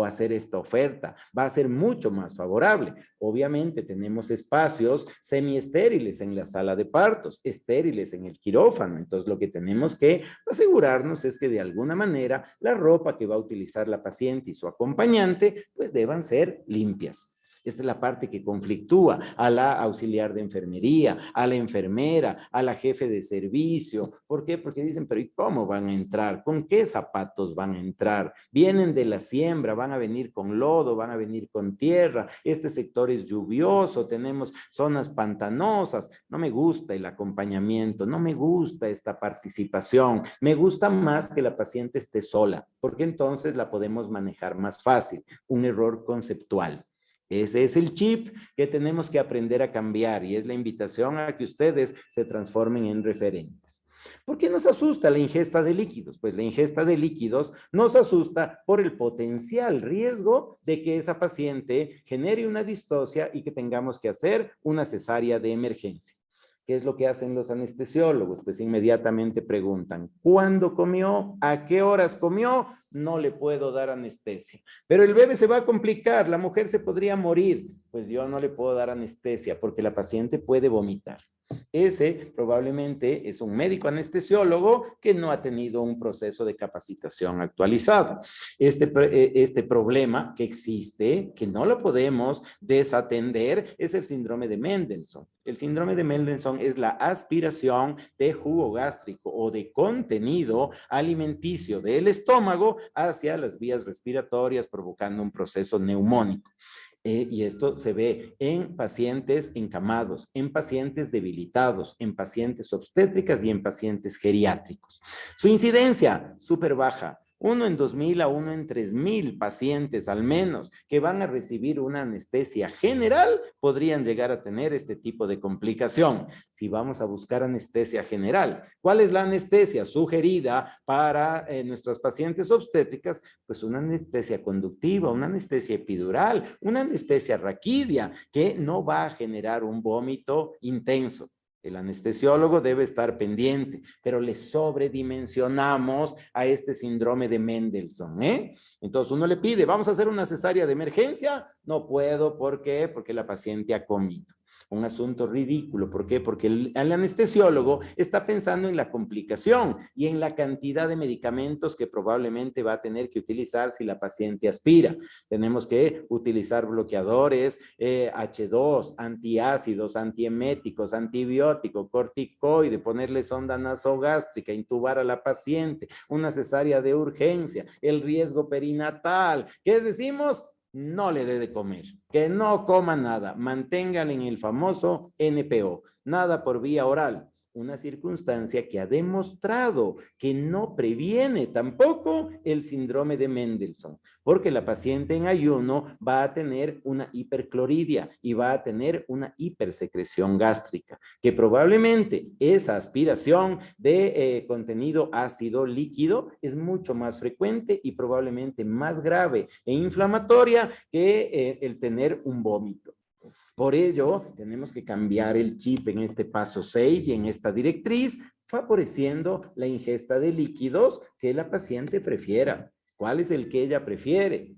hacer esta oferta, va a ser mucho más favorable. Obviamente tenemos espacios semiestériles en la sala de partos, estériles en el quirófano, entonces lo que tenemos que asegurarnos es que de alguna manera la ropa que va a utilizar la paciente y su acompañante pues deban ser limpias. Esta es la parte que conflictúa a la auxiliar de enfermería, a la enfermera, a la jefe de servicio. ¿Por qué? Porque dicen: pero ¿y cómo van a entrar? ¿Con qué zapatos van a entrar? Vienen de la siembra, van a venir con lodo, van a venir con tierra. Este sector es lluvioso, tenemos zonas pantanosas. No me gusta el acompañamiento, no me gusta esta participación. Me gusta más que la paciente esté sola, porque entonces la podemos manejar más fácil. Un error conceptual. Ese es el chip que tenemos que aprender a cambiar, y es la invitación a que ustedes se transformen en referentes. ¿Por qué nos asusta la ingesta de líquidos? Pues la ingesta de líquidos nos asusta por el potencial riesgo de que esa paciente genere una distocia y que tengamos que hacer una cesárea de emergencia. ¿Qué es lo que hacen los anestesiólogos? Pues inmediatamente preguntan, ¿cuándo comió? ¿A qué horas comió? No le puedo dar anestesia. Pero el bebé se va a complicar, la mujer se podría morir. Pues yo no le puedo dar anestesia porque la paciente puede vomitar. Ese probablemente es un médico anestesiólogo que no ha tenido un proceso de capacitación actualizado. Este problema que existe, que no lo podemos desatender, es el síndrome de Mendelssohn. El síndrome de Mendelssohn es la aspiración de jugo gástrico o de contenido alimenticio del estómago hacia las vías respiratorias, provocando un proceso neumónico. Y esto se ve en pacientes encamados, en pacientes debilitados, en pacientes obstétricas y en pacientes geriátricos. Su incidencia, súper baja. 1 en 2,000 a 1 en 3,000 pacientes al menos que van a recibir una anestesia general podrían llegar a tener este tipo de complicación. Si vamos a buscar anestesia general, ¿cuál es la anestesia sugerida para nuestras pacientes obstétricas? Pues una anestesia conductiva, una anestesia epidural, una anestesia raquídea que no va a generar un vómito intenso. El anestesiólogo debe estar pendiente, pero le sobredimensionamos a este síndrome de Mendelssohn, ¿eh? Entonces uno le pide, vamos a hacer una cesárea de emergencia. No puedo, ¿por qué? Porque la paciente ha comido. Un asunto ridículo. ¿Por qué? Porque el anestesiólogo está pensando en la complicación y en la cantidad de medicamentos que probablemente va a tener que utilizar si la paciente aspira. Tenemos que utilizar bloqueadores, H2, antiácidos, antieméticos, antibiótico, corticoide, ponerle sonda nasogástrica, intubar a la paciente, una cesárea de urgencia, el riesgo perinatal. ¿Qué decimos? No le dé de comer, que no coma nada, manténgale en el famoso NPO, nada por vía oral, una circunstancia que ha demostrado que no previene tampoco el síndrome de Mendelssohn, porque la paciente en ayuno va a tener una hipercloridia y va a tener una hipersecreción gástrica, que probablemente esa aspiración de contenido ácido líquido es mucho más frecuente y probablemente más grave e inflamatoria que el tener un vómito. Por ello, tenemos que cambiar el chip en este paso 6 y en esta directriz, favoreciendo la ingesta de líquidos que la paciente prefiera. ¿Cuál es el que ella prefiere?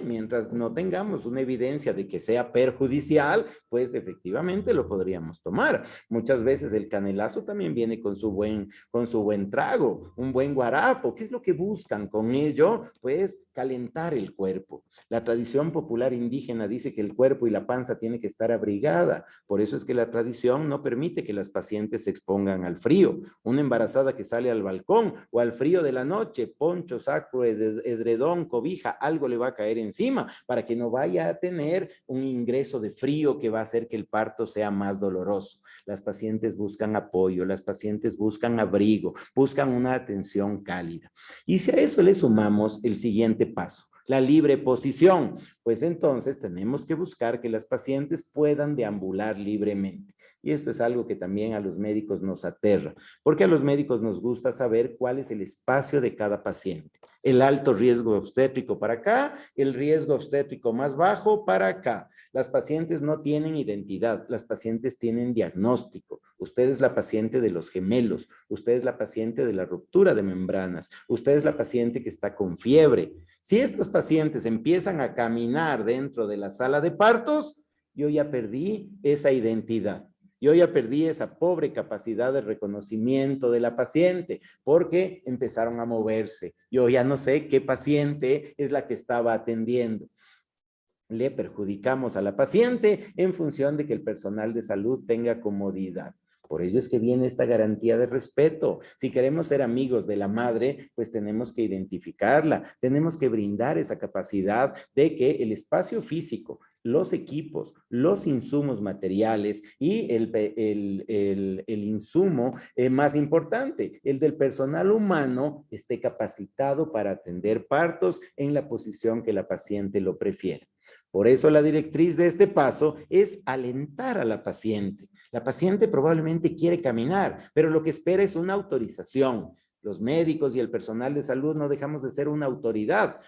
Mientras no tengamos una evidencia de que sea perjudicial, pues efectivamente lo podríamos tomar. Muchas veces el canelazo también viene con su buen trago, un buen guarapo. ¿Qué es lo que buscan con ello? Pues calentar el cuerpo. La tradición popular indígena dice que el cuerpo y la panza tienen que estar abrigada. Por eso es que la tradición no permite que las pacientes se expongan al frío. Una embarazada que sale al balcón o al frío de la noche, poncho, saco, edredón, cobija, algo le va a caer encima para que no vaya a tener un ingreso de frío que va a hacer que el parto sea más doloroso. Las pacientes buscan apoyo, las pacientes buscan abrigo, buscan una atención cálida. Y si a eso le sumamos el siguiente paso, la libre posición, pues entonces tenemos que buscar que las pacientes puedan deambular libremente. Y esto es algo que también a los médicos nos aterra, porque a los médicos nos gusta saber cuál es el espacio de cada paciente. El alto riesgo obstétrico para acá, el riesgo obstétrico más bajo para acá. Las pacientes no tienen identidad, las pacientes tienen diagnóstico. Usted es la paciente de los gemelos, usted es la paciente de la ruptura de membranas, usted es la paciente que está con fiebre. Si estas pacientes empiezan a caminar dentro de la sala de partos, yo ya perdí esa identidad. Yo ya perdí esa pobre capacidad de reconocimiento de la paciente porque empezaron a moverse. Yo ya no sé qué paciente es la que estaba atendiendo. Le perjudicamos a la paciente en función de que el personal de salud tenga comodidad. Por ello es que viene esta garantía de respeto. Si queremos ser amigos de la madre, pues tenemos que identificarla, tenemos que brindar esa capacidad de que el espacio físico, los equipos, los insumos materiales y el insumo más importante, el del personal humano, esté capacitado para atender partos en la posición que la paciente lo prefiera. Por eso la directriz de este paso es alentar a la paciente. La paciente probablemente quiere caminar, pero lo que espera es una autorización. Los médicos y el personal de salud no dejamos de ser una autoridad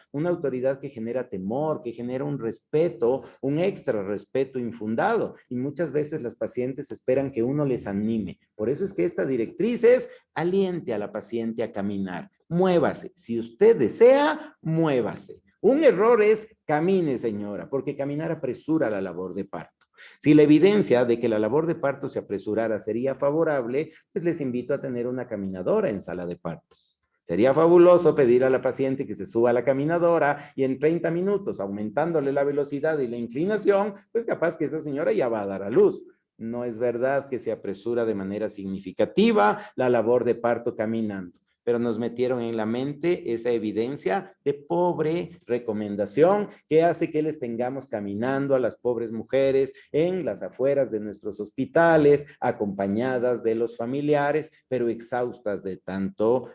que genera temor, que genera un respeto, un extra respeto infundado. Y muchas veces las pacientes esperan que uno les anime. Por eso es que esta directriz es aliente a la paciente a caminar. Muévase. Si usted desea, muévase. Un error es camine, señora, porque caminar apresura la labor de parto. Si la evidencia de que la labor de parto se apresurara sería favorable, pues les invito a tener una caminadora en sala de partos. Sería fabuloso pedir a la paciente que se suba a la caminadora y en 30 minutos, aumentándole la velocidad y la inclinación, pues capaz que esa señora ya va a dar a luz. No es verdad que se apresura de manera significativa la labor de parto caminando, pero nos metieron en la mente esa evidencia de pobre recomendación que hace que les tengamos caminando a las pobres mujeres en las afueras de nuestros hospitales, acompañadas de los familiares, pero exhaustas de tanto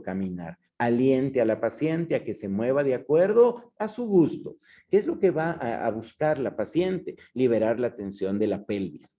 caminar. Aliente a la paciente a que se mueva de acuerdo a su gusto. ¿Qué es lo que va a buscar la paciente? Liberar la tensión de la pelvis.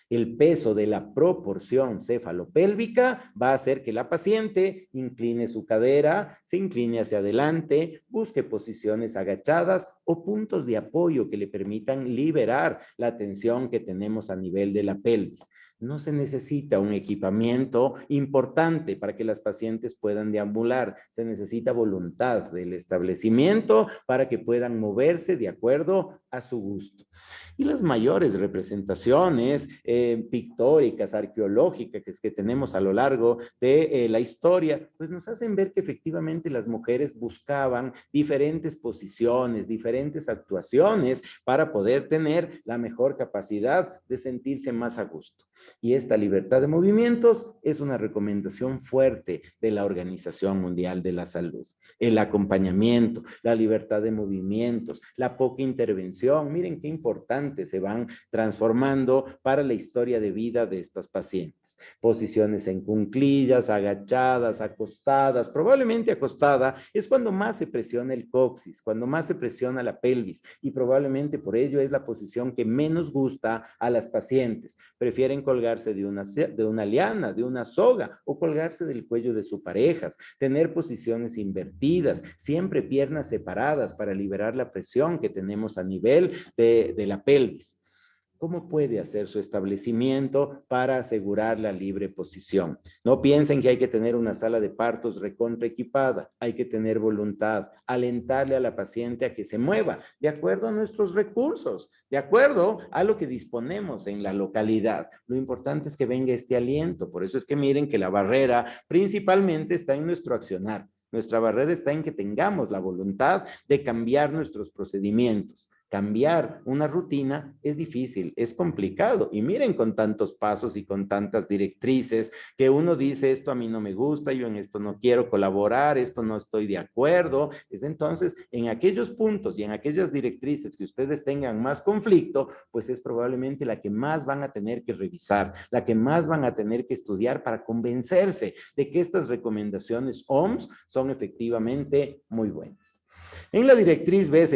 El peso de la proporción cefalopélvica va a hacer que la paciente incline su cadera, se incline hacia adelante, busque posiciones agachadas o puntos de apoyo que le permitan liberar la tensión que tenemos a nivel de la pelvis. No se necesita un equipamiento importante para que las pacientes puedan deambular. Se necesita voluntad del establecimiento para que puedan moverse de acuerdo a su gusto. Y las mayores representaciones pictóricas, arqueológicas que tenemos a lo largo de la historia, pues nos hacen ver que efectivamente las mujeres buscaban diferentes posiciones, diferentes actuaciones para poder tener la mejor capacidad de sentirse más a gusto. Y esta libertad de movimientos es una recomendación fuerte de la Organización Mundial de la Salud. El acompañamiento, la libertad de movimientos, la poca intervención, miren qué importante se van transformando para la historia de vida de estas pacientes. Posiciones en cuclillas, agachadas, acostadas, probablemente acostada es cuando más se presiona el coxis, cuando más se presiona la pelvis y probablemente por ello es la posición que menos gusta a las pacientes. Prefieren colgarse de una liana, de una soga o colgarse del cuello de sus parejas, tener posiciones invertidas, siempre piernas separadas para liberar la presión que tenemos a nivel de la pelvis. ¿Cómo puede hacer su establecimiento para asegurar la libre posición? No piensen que hay que tener una sala de partos recontra equipada, hay que tener voluntad, alentarle a la paciente a que se mueva de acuerdo a nuestros recursos, de acuerdo a lo que disponemos en la localidad. Lo importante es que venga este aliento, por eso es que miren que la barrera principalmente está en nuestro accionar. Nuestra barrera está en que tengamos la voluntad de cambiar nuestros procedimientos. Cambiar una rutina es difícil, es complicado. Y miren con tantos pasos y con tantas directrices que uno dice, esto a mí no me gusta, yo en esto no quiero colaborar, esto no estoy de acuerdo. Es entonces, en aquellos puntos y en aquellas directrices que ustedes tengan más conflicto, pues es probablemente la que más van a tener que revisar, la que más van a tener que estudiar para convencerse de que estas recomendaciones OMS son efectivamente muy buenas. En la directriz B,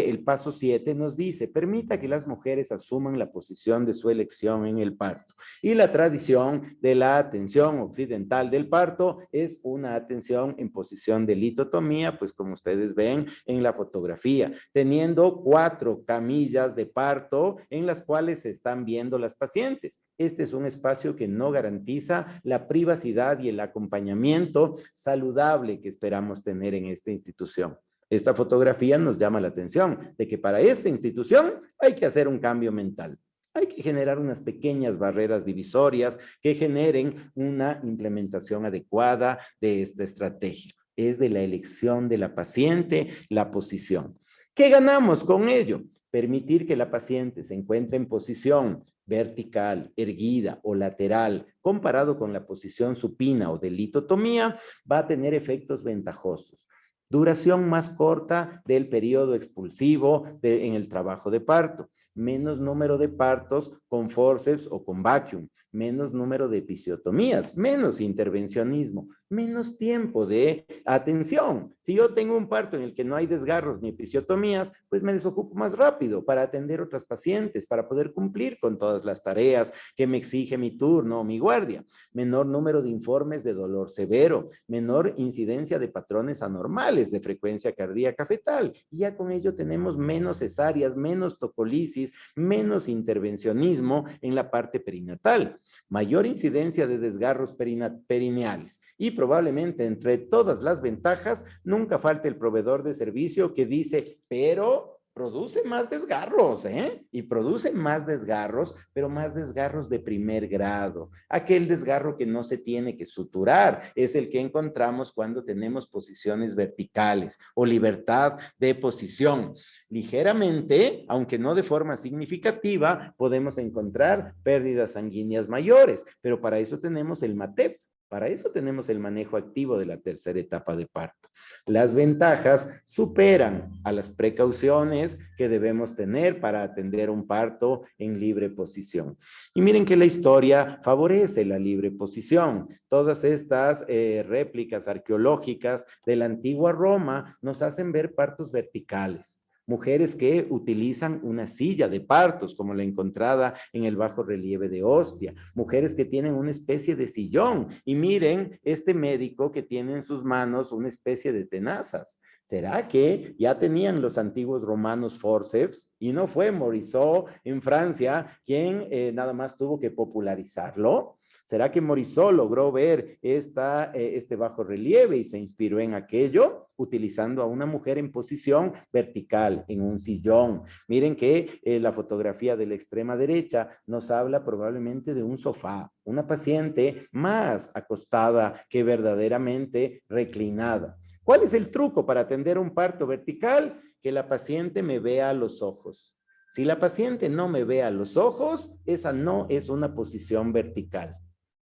el paso 7 nos dice, permita que las mujeres asuman la posición de su elección en el parto. Y la tradición de la atención occidental del parto es una atención en posición de litotomía, pues como ustedes ven en la fotografía, teniendo 4 camillas de parto en las cuales se están viendo las pacientes. Este es un espacio que no garantiza la privacidad y el acompañamiento saludable que esperamos tener en esta institución. Esta fotografía nos llama la atención de que para esta institución hay que hacer un cambio mental. Hay que generar unas pequeñas barreras divisorias que generen una implementación adecuada de esta estrategia. Es de la elección de la paciente la posición. ¿Qué ganamos con ello? Permitir que la paciente se encuentre en posición vertical, erguida o lateral, comparado con la posición supina o de litotomía, va a tener efectos ventajosos. Duración más corta del periodo expulsivo en el trabajo de parto, menos número de partos con forceps o con vacuum, menos número de episiotomías, menos intervencionismo, menos tiempo de atención. Si yo tengo un parto en el que no hay desgarros ni episiotomías, pues me desocupo más rápido para atender otras pacientes, para poder cumplir con todas las tareas que me exige mi turno o mi guardia. Menor número de informes de dolor severo, menor incidencia de patrones anormales de frecuencia cardíaca fetal. Y ya con ello tenemos menos cesáreas, menos tocolisis, menos intervencionismo en la parte perinatal, mayor incidencia de desgarros perineales y probablemente entre todas las ventajas nunca falta el proveedor de servicio que dice, pero produce más desgarros, ¿eh? Y produce más desgarros, pero más desgarros de primer grado. Aquel desgarro que no se tiene que suturar es el que encontramos cuando tenemos posiciones verticales o libertad de posición. Ligeramente, aunque no de forma significativa, podemos encontrar pérdidas sanguíneas mayores, pero para eso tenemos el MATEP. Para eso tenemos el manejo activo de la tercera etapa de parto. Las ventajas superan a las precauciones que debemos tener para atender un parto en libre posición. Y miren que la historia favorece la libre posición. Todas estas réplicas arqueológicas de la antigua Roma nos hacen ver partos verticales. Mujeres que utilizan una silla de partos, como la encontrada en el bajo relieve de Ostia. Mujeres que tienen una especie de sillón. Y miren, este médico que tiene en sus manos una especie de tenazas. ¿Será que ya tenían los antiguos romanos forceps? Y no fue Morisot en Francia quien nada más tuvo que popularizarlo. ¿Será que Morisot logró ver este bajo relieve y se inspiró en aquello, utilizando a una mujer en posición vertical, en un sillón? Miren que la fotografía de la extrema derecha nos habla probablemente de un sofá, una paciente más acostada que verdaderamente reclinada. ¿Cuál es el truco para atender un parto vertical? Que la paciente me vea a los ojos. Si la paciente no me ve a los ojos, esa no es una posición vertical.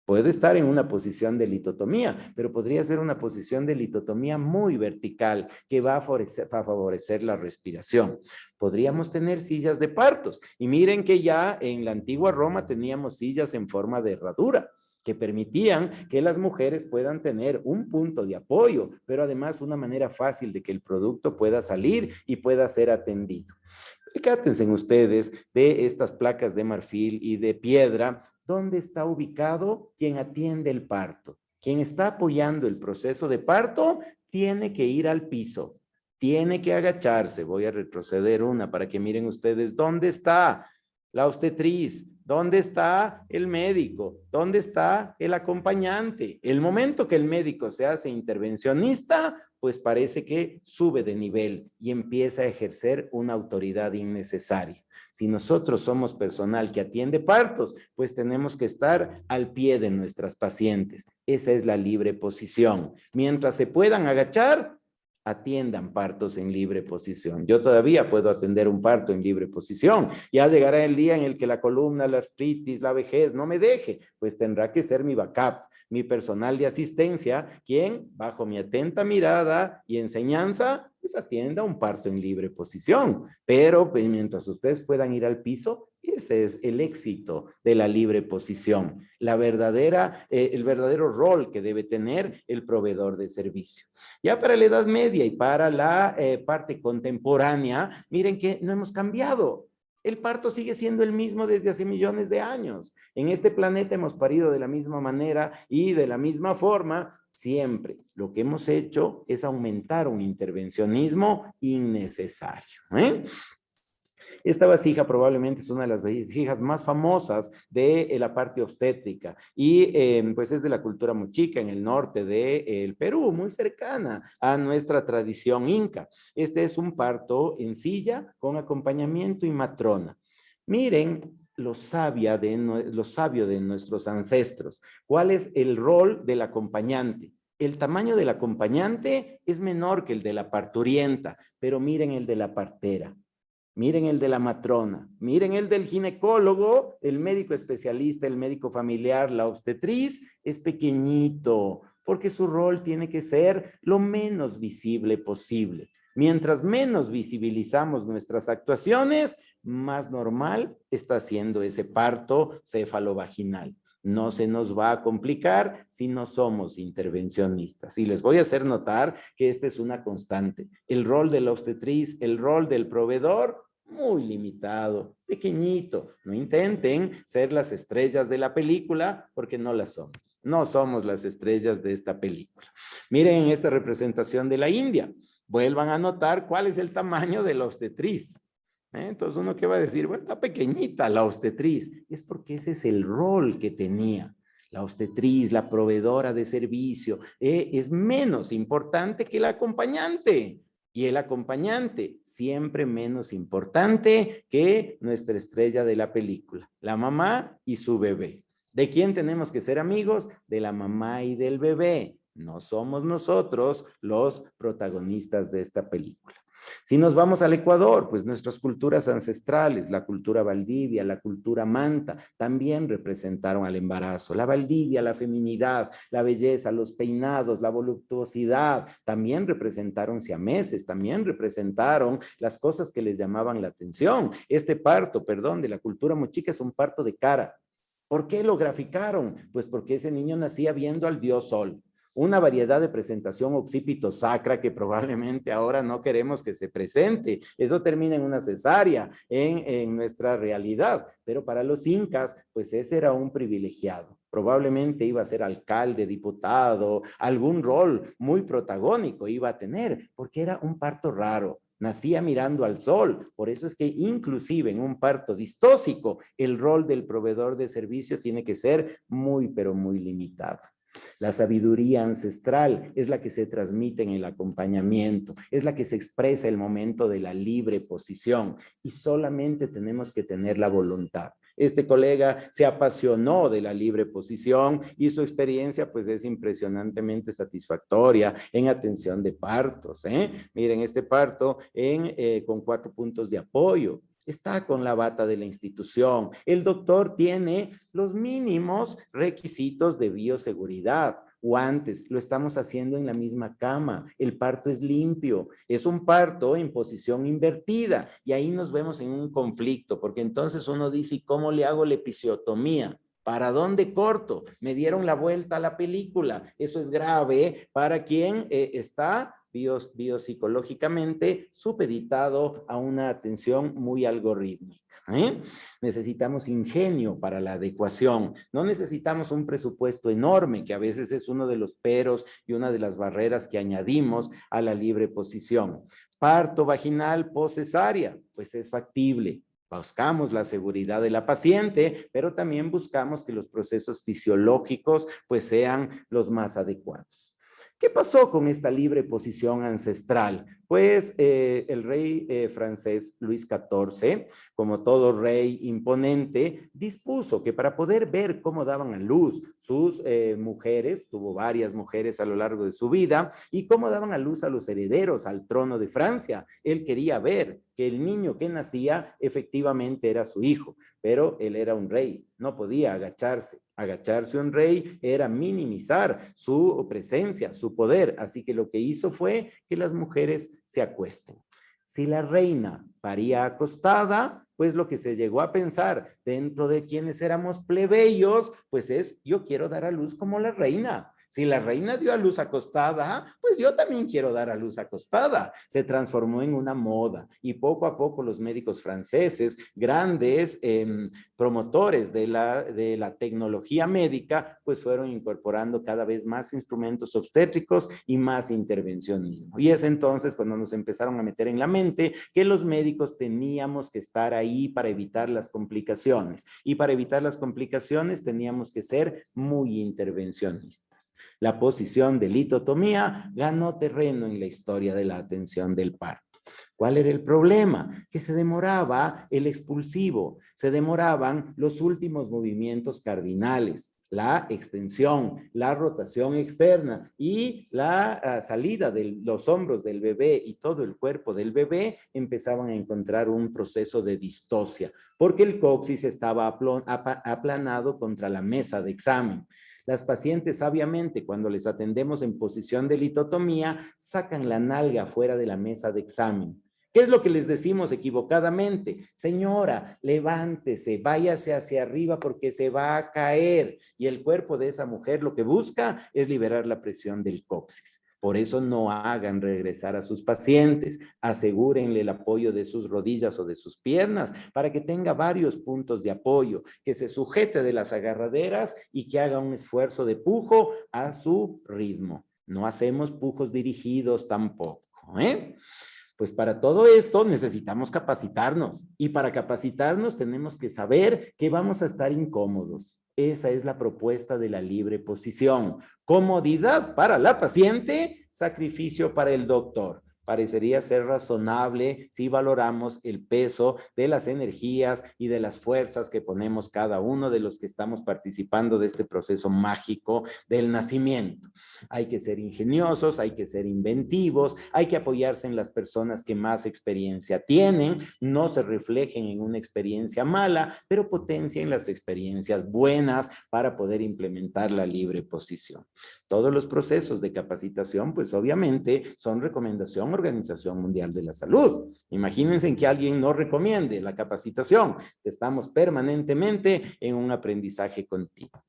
Puede estar en una posición de litotomía, pero podría ser una posición de litotomía muy vertical que va a favorecer la respiración. Podríamos tener sillas de partos. Y miren que ya en la antigua Roma teníamos sillas en forma de herradura que permitían que las mujeres puedan tener un punto de apoyo, pero además una manera fácil de que el producto pueda salir y pueda ser atendido. Percátense ustedes de estas placas de marfil y de piedra, ¿dónde está ubicado quien atiende el parto? Quien está apoyando el proceso de parto tiene que ir al piso, tiene que agacharse. Voy a retroceder una para que miren ustedes dónde está la obstetriz, dónde está el médico, dónde está el acompañante. El momento que el médico se hace intervencionista, pues parece que sube de nivel y empieza a ejercer una autoridad innecesaria. Si nosotros somos personal que atiende partos, pues tenemos que estar al pie de nuestras pacientes. Esa es la libre posición. Mientras se puedan agachar, atiendan partos en libre posición. Yo todavía puedo atender un parto en libre posición. Ya llegará el día en el que la columna, la artritis, la vejez no me deje, pues tendrá que ser mi backup, mi personal de asistencia, quien, bajo mi atenta mirada y enseñanza, pues atienda un parto en libre posición. Pero pues, mientras ustedes puedan ir al piso, ese es el éxito de la libre posición, el verdadero rol que debe tener el proveedor de servicio. Ya para la Edad Media y para la parte contemporánea, miren que no hemos cambiado. El parto sigue siendo el mismo desde hace millones de años. En este planeta hemos parido de la misma manera y de la misma forma siempre. Lo que hemos hecho es aumentar un intervencionismo innecesario. Esta vasija probablemente es una de las vasijas más famosas de la parte obstétrica y pues es de la cultura mochica en el norte del Perú, muy cercana a nuestra tradición inca. Este es un parto en silla con acompañamiento y matrona. Miren lo sabio de nuestros ancestros. ¿Cuál es el rol del acompañante? El tamaño del acompañante es menor que el de la parturienta, pero miren el de la partera. Miren el de la matrona, miren el del ginecólogo, el médico especialista, el médico familiar, la obstetriz, es pequeñito, porque su rol tiene que ser lo menos visible posible. Mientras menos visibilizamos nuestras actuaciones, más normal está siendo ese parto cefalovaginal. No se nos va a complicar si no somos intervencionistas. Y les voy a hacer notar que esta es una constante. El rol de la obstetriz, el rol del proveedor, muy limitado, pequeñito. No intenten ser las estrellas de la película porque no las somos. No somos las estrellas de esta película. Miren esta representación de la India. Vuelvan a notar cuál es el tamaño de la obstetriz. Entonces uno que va a decir, bueno, está pequeñita la obstetriz. Es porque ese es el rol que tenía. La obstetriz, la proveedora de servicio, es menos importante que el acompañante. Y el acompañante, siempre menos importante que nuestra estrella de la película, la mamá y su bebé. ¿De quién tenemos que ser amigos? De la mamá y del bebé. No somos nosotros los protagonistas de esta película. Si nos vamos al Ecuador, pues nuestras culturas ancestrales, la cultura Valdivia, la cultura Manta, también representaron al embarazo. La Valdivia, la feminidad, la belleza, los peinados, la voluptuosidad, también representaron siameses, también representaron las cosas que les llamaban la atención. Este parto, perdón, de la cultura mochica es un parto de cara. ¿Por qué lo graficaron? Pues porque ese niño nacía viendo al dios Sol. Una variedad de presentación occipito-sacra que probablemente ahora no queremos que se presente. Eso termina en una cesárea en nuestra realidad. Pero para los incas, pues ese era un privilegiado. Probablemente iba a ser alcalde, diputado, algún rol muy protagónico iba a tener, porque era un parto raro. Nacía mirando al sol. Por eso es que inclusive en un parto distóxico, el rol del proveedor de servicio tiene que ser muy, pero muy limitado. La sabiduría ancestral es la que se transmite en el acompañamiento, es la que se expresa el momento de la libre posición y solamente tenemos que tener la voluntad. Este colega se apasionó de la libre posición y su experiencia pues es impresionantemente satisfactoria en atención de partos. Miren este parto con 4 puntos de apoyo. Está con la bata de la institución. El doctor tiene los mínimos requisitos de bioseguridad. Guantes, lo estamos haciendo en la misma cama. El parto es limpio. Es un parto en posición invertida. Y ahí nos vemos en un conflicto, porque entonces uno dice, ¿y cómo le hago la episiotomía? ¿Para dónde corto? Me dieron la vuelta a la película. Eso es grave para quien está biopsicológicamente supeditado a una atención muy algorítmica. Necesitamos ingenio para la adecuación. No necesitamos un presupuesto enorme, que a veces es uno de los peros y una de las barreras que añadimos a la libre posición. Parto vaginal post-cesárea, pues es factible. Buscamos la seguridad de la paciente, pero también buscamos que los procesos fisiológicos pues sean los más adecuados. ¿Qué pasó con esta libre posición ancestral? Pues el rey francés Luis XIV, como todo rey imponente, dispuso que para poder ver cómo daban a luz sus mujeres, tuvo varias mujeres a lo largo de su vida, y cómo daban a luz a los herederos al trono de Francia. Él quería ver que el niño que nacía efectivamente era su hijo, pero él era un rey, no podía agacharse. Agacharse un rey era minimizar su presencia, su poder, así que lo que hizo fue que las mujeres se acuesten. Si la reina paría acostada, pues lo que se llegó a pensar dentro de quienes éramos plebeyos, pues es, yo quiero dar a luz como la reina. Si la reina dio a luz acostada, pues yo también quiero dar a luz acostada. Se transformó en una moda y poco a poco los médicos franceses, grandes promotores de la tecnología médica, pues fueron incorporando cada vez más instrumentos obstétricos y más intervencionismo. Y es entonces cuando nos empezaron a meter en la mente que los médicos teníamos que estar ahí para evitar las complicaciones. Y para evitar las complicaciones teníamos que ser muy intervencionistas. La posición de litotomía ganó terreno en la historia de la atención del parto. ¿Cuál era el problema? Que se demoraba el expulsivo, se demoraban los últimos movimientos cardinales, la extensión, la rotación externa y la salida de los hombros del bebé y todo el cuerpo del bebé empezaban a encontrar un proceso de distosia, porque el coxis estaba aplanado contra la mesa de examen. Las pacientes sabiamente, cuando les atendemos en posición de litotomía, sacan la nalga fuera de la mesa de examen. ¿Qué es lo que les decimos equivocadamente? Señora, levántese, váyase hacia arriba porque se va a caer. Y el cuerpo de esa mujer lo que busca es liberar la presión del coxis. Por eso no hagan regresar a sus pacientes, asegúrenle el apoyo de sus rodillas o de sus piernas para que tenga varios puntos de apoyo, que se sujete de las agarraderas y que haga un esfuerzo de pujo a su ritmo. No hacemos pujos dirigidos tampoco, ¿eh? Pues para todo esto necesitamos capacitarnos y para capacitarnos tenemos que saber que vamos a estar incómodos. Esa es la propuesta de la libre posición. Comodidad para la paciente, sacrificio para el doctor. Parecería ser razonable si valoramos el peso de las energías y de las fuerzas que ponemos cada uno de los que estamos participando de este proceso mágico del nacimiento. Hay que ser ingeniosos, hay que ser inventivos, hay que apoyarse en las personas que más experiencia tienen, no se reflejen en una experiencia mala, pero potencien las experiencias buenas para poder implementar la libre posición. Todos los procesos de capacitación, pues obviamente son recomendación Organización Mundial de la Salud. Imagínense que alguien no recomiende la capacitación. Estamos permanentemente en un aprendizaje continuo.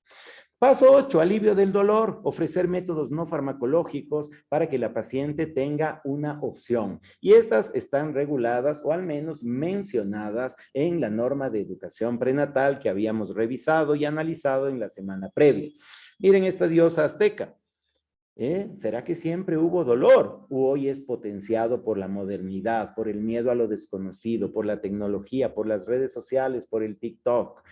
Paso 8, alivio del dolor, ofrecer métodos no farmacológicos para que la paciente tenga una opción. Y estas están reguladas o al menos mencionadas en la norma de educación prenatal que habíamos revisado y analizado en la semana previa. Miren esta diosa azteca. ¿Será que siempre hubo dolor? ¿O hoy es potenciado por la modernidad, por el miedo a lo desconocido, por la tecnología, por las redes sociales, por el TikTok?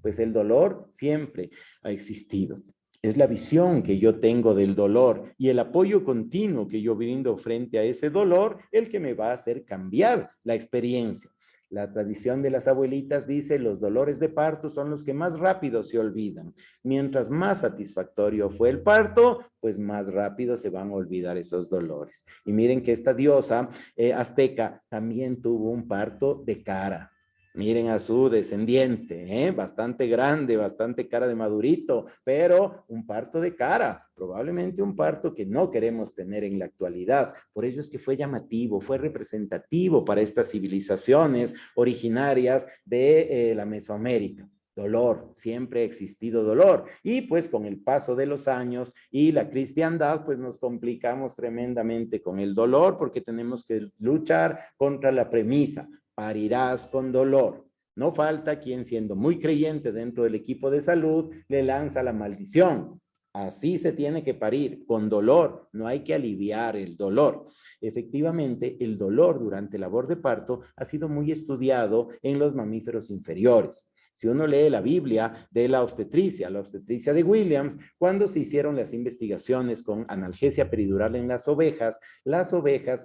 Pues el dolor siempre ha existido. Es la visión que yo tengo del dolor y el apoyo continuo que yo brindo frente a ese dolor el que me va a hacer cambiar la experiencia. La tradición de las abuelitas dice, los dolores de parto son los que más rápido se olvidan. Mientras más satisfactorio fue el parto, pues más rápido se van a olvidar esos dolores. Y miren que esta diosa azteca también tuvo un parto de cara. Miren a su descendiente, bastante grande, bastante cara de madurito, pero un parto de cara, probablemente un parto que no queremos tener en la actualidad. Por ello es que fue llamativo, fue representativo para estas civilizaciones originarias de la Mesoamérica. Dolor, siempre ha existido dolor. Y pues con el paso de los años y la cristiandad, pues nos complicamos tremendamente con el dolor porque tenemos que luchar contra la premisa. Parirás con dolor. No falta quien, siendo muy creyente dentro del equipo de salud, le lanza la maldición. Así se tiene que parir, con dolor, no hay que aliviar el dolor. Efectivamente, el dolor durante la labor de parto ha sido muy estudiado en los mamíferos inferiores. Si uno lee la Biblia de la obstetricia de Williams, cuando se hicieron las investigaciones con analgesia peridural en las ovejas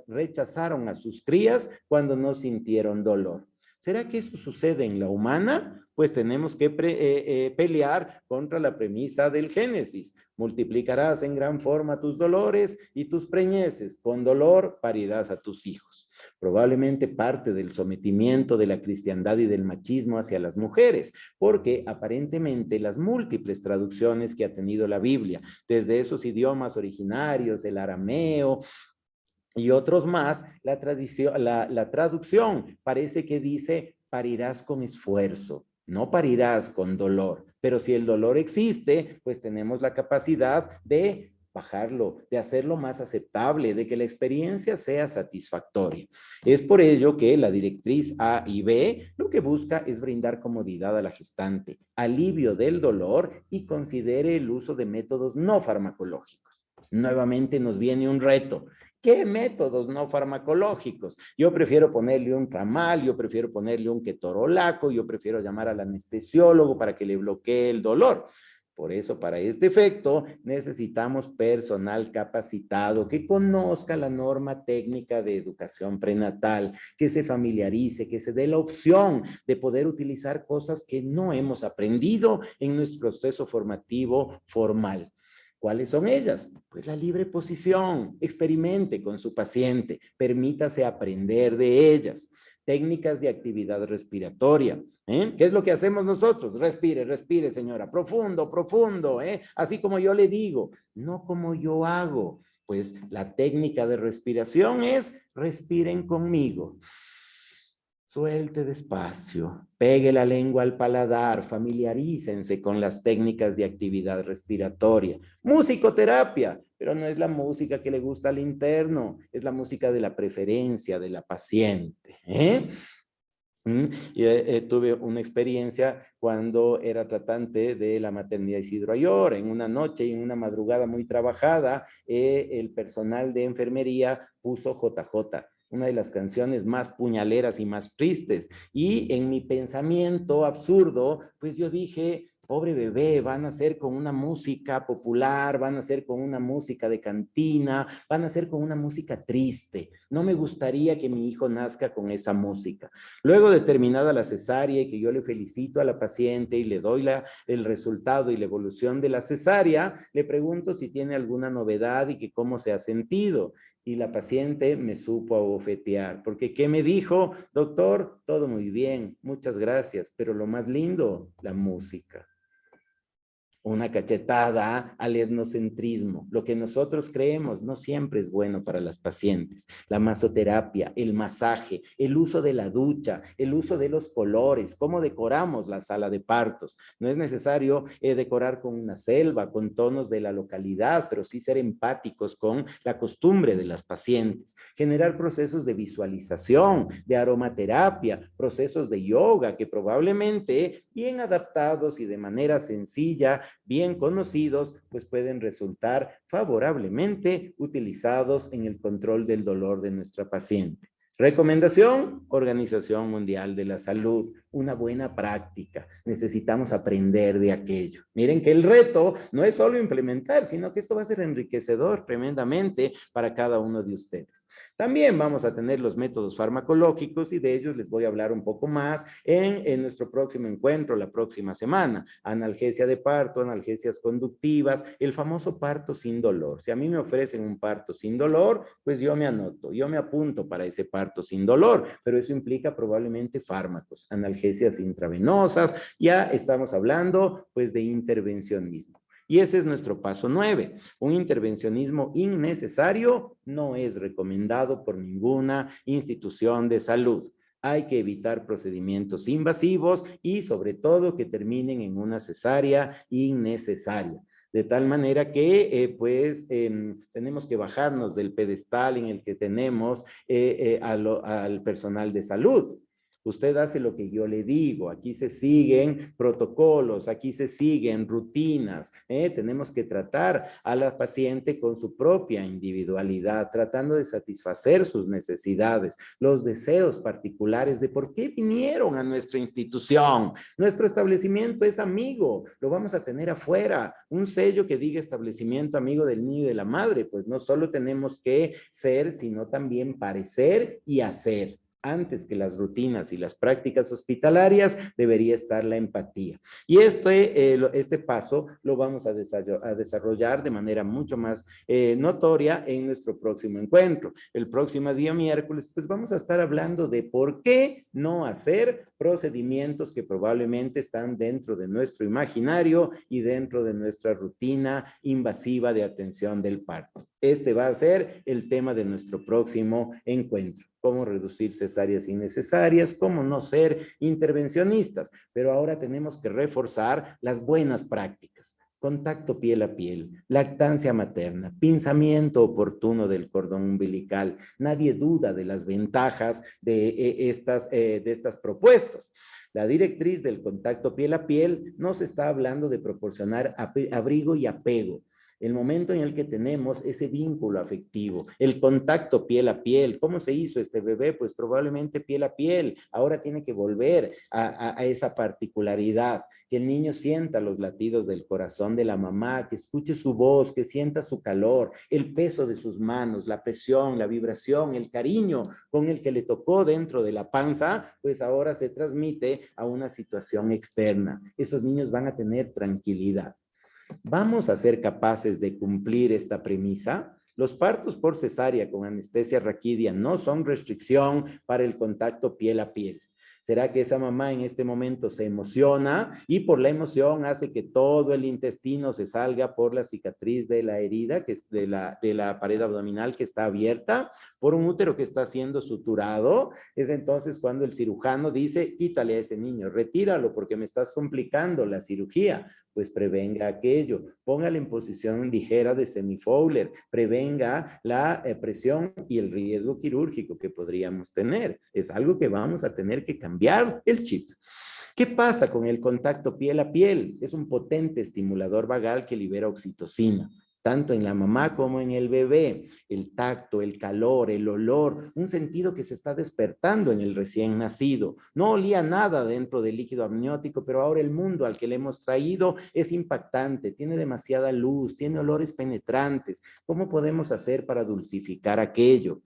rechazaron a sus crías cuando no sintieron dolor. ¿Será que eso sucede en la humana? Pues tenemos que pelear contra la premisa del Génesis. Multiplicarás en gran forma tus dolores y tus preñeces. Con dolor parirás a tus hijos. Probablemente parte del sometimiento de la cristiandad y del machismo hacia las mujeres, porque aparentemente las múltiples traducciones que ha tenido la Biblia, desde esos idiomas originarios, el arameo, y otros más, la traducción parece que dice parirás con esfuerzo, no parirás con dolor. Pero si el dolor existe, pues tenemos la capacidad de bajarlo, de hacerlo más aceptable, de que la experiencia sea satisfactoria. Es por ello que la directriz A y B lo que busca es brindar comodidad a la gestante, alivio del dolor y considere el uso de métodos no farmacológicos. Nuevamente nos viene un reto. ¿Qué métodos no farmacológicos? Yo prefiero ponerle un ramal, yo prefiero ponerle un ketorolaco, yo prefiero llamar al anestesiólogo para que le bloquee el dolor. Por eso, para este efecto, necesitamos personal capacitado que conozca la norma técnica de educación prenatal, que se familiarice, que se dé la opción de poder utilizar cosas que no hemos aprendido en nuestro proceso formativo formal. ¿Cuáles son ellas? Pues la libre posición, experimente con su paciente, permítase aprender de ellas. Técnicas de actividad respiratoria. ¿Qué es lo que hacemos nosotros? Respire, respire, señora, profundo, profundo, así como yo le digo, no como yo hago. Pues la técnica de respiración es respiren conmigo. Suelte despacio, pegue la lengua al paladar, familiarícense con las técnicas de actividad respiratoria. Musicoterapia, pero no es la música que le gusta al interno, es la música de la preferencia de la paciente. Tuve una experiencia cuando era tratante de la maternidad Isidro Ayor. En una noche y en una madrugada muy trabajada, el personal de enfermería puso JJ, una de las canciones más puñaleras y más tristes. Y en mi pensamiento absurdo, pues yo dije, pobre bebé, van a ser con una música popular, van a ser con una música de cantina, van a ser con una música triste. No me gustaría que mi hijo nazca con esa música. Luego de terminada la cesárea y que yo le felicito a la paciente y le doy el resultado y la evolución de la cesárea, le pregunto si tiene alguna novedad y que cómo se ha sentido. Y la paciente me supo abofetear, porque ¿qué me dijo? Doctor, todo muy bien, muchas gracias, pero lo más lindo, la música. Una cachetada al etnocentrismo. Lo que nosotros creemos no siempre es bueno para las pacientes. La masoterapia, el masaje, el uso de la ducha, el uso de los colores, cómo decoramos la sala de partos. No es necesario decorar con una selva, con tonos de la localidad, pero sí ser empáticos con la costumbre de las pacientes. Generar procesos de visualización, de aromaterapia, procesos de yoga que probablemente bien adaptados y de manera sencilla, bien conocidos, pues pueden resultar favorablemente utilizados en el control del dolor de nuestra paciente. Recomendación, Organización Mundial de la Salud, una buena práctica. Necesitamos aprender de aquello. Miren que el reto no es solo implementar, sino que esto va a ser enriquecedor tremendamente para cada uno de ustedes. También vamos a tener los métodos farmacológicos y de ellos les voy a hablar un poco más en nuestro próximo encuentro, la próxima semana. Analgesia de parto, analgesias conductivas, el famoso parto sin dolor. Si a mí me ofrecen un parto sin dolor, pues yo me anoto, yo me apunto para ese parto sin dolor, pero eso implica probablemente fármacos, analgesias intravenosas, ya estamos hablando pues de intervencionismo. Y ese es nuestro paso 9. Un intervencionismo innecesario no es recomendado por ninguna institución de salud. Hay que evitar procedimientos invasivos y sobre todo que terminen en una cesárea innecesaria. De tal manera que tenemos que bajarnos del pedestal en el que tenemos al personal de salud. Usted hace lo que yo le digo, aquí se siguen protocolos, aquí se siguen rutinas, tenemos que tratar a la paciente con su propia individualidad, tratando de satisfacer sus necesidades, los deseos particulares de por qué vinieron a nuestra institución. Nuestro establecimiento es amigo, lo vamos a tener afuera, un sello que diga establecimiento amigo del niño y de la madre, pues no solo tenemos que ser, sino también parecer y hacer. Antes que las rutinas y las prácticas hospitalarias, debería estar la empatía. Y este paso lo vamos a desarrollar de manera mucho más notoria en nuestro próximo encuentro. El próximo día miércoles, pues vamos a estar hablando de por qué no hacer procedimientos que probablemente están dentro de nuestro imaginario y dentro de nuestra rutina invasiva de atención del parto. Este va a ser el tema de nuestro próximo encuentro. Cómo reducir cesáreas innecesarias, cómo no ser intervencionistas. Pero ahora tenemos que reforzar las buenas prácticas. Contacto piel a piel, lactancia materna, pinzamiento oportuno del cordón umbilical. Nadie duda de las ventajas de estas propuestas. La directriz del contacto piel a piel nos está hablando de proporcionar abrigo y apego. El momento en el que tenemos ese vínculo afectivo, el contacto piel a piel. ¿Cómo se hizo este bebé? Pues probablemente piel a piel. Ahora tiene que volver a esa particularidad, que el niño sienta los latidos del corazón de la mamá, que escuche su voz, que sienta su calor, el peso de sus manos, la presión, la vibración, el cariño con el que le tocó dentro de la panza, pues ahora se transmite a una situación externa. Esos niños van a tener tranquilidad. ¿Vamos a ser capaces de cumplir esta premisa? Los partos por cesárea con anestesia raquídea no son restricción para el contacto piel a piel. ¿Será que esa mamá en este momento se emociona y por la emoción hace que todo el intestino se salga por la cicatriz de la herida, que es de la pared abdominal que está abierta, por un útero que está siendo suturado? Es entonces cuando el cirujano dice, quítale a ese niño, retíralo porque me estás complicando la cirugía. Pues prevenga aquello, póngale en posición ligera de semifowler, prevenga la presión y el riesgo quirúrgico que podríamos tener. Es algo que vamos a tener que cambiar el chip. ¿Qué pasa con el contacto piel a piel? Es un potente estimulador vagal que libera oxitocina, tanto en la mamá como en el bebé. El tacto, el calor, el olor, un sentido que se está despertando en el recién nacido. No olía nada dentro del líquido amniótico, pero ahora el mundo al que le hemos traído es impactante, tiene demasiada luz, tiene olores penetrantes. ¿Cómo podemos hacer para dulcificar aquello?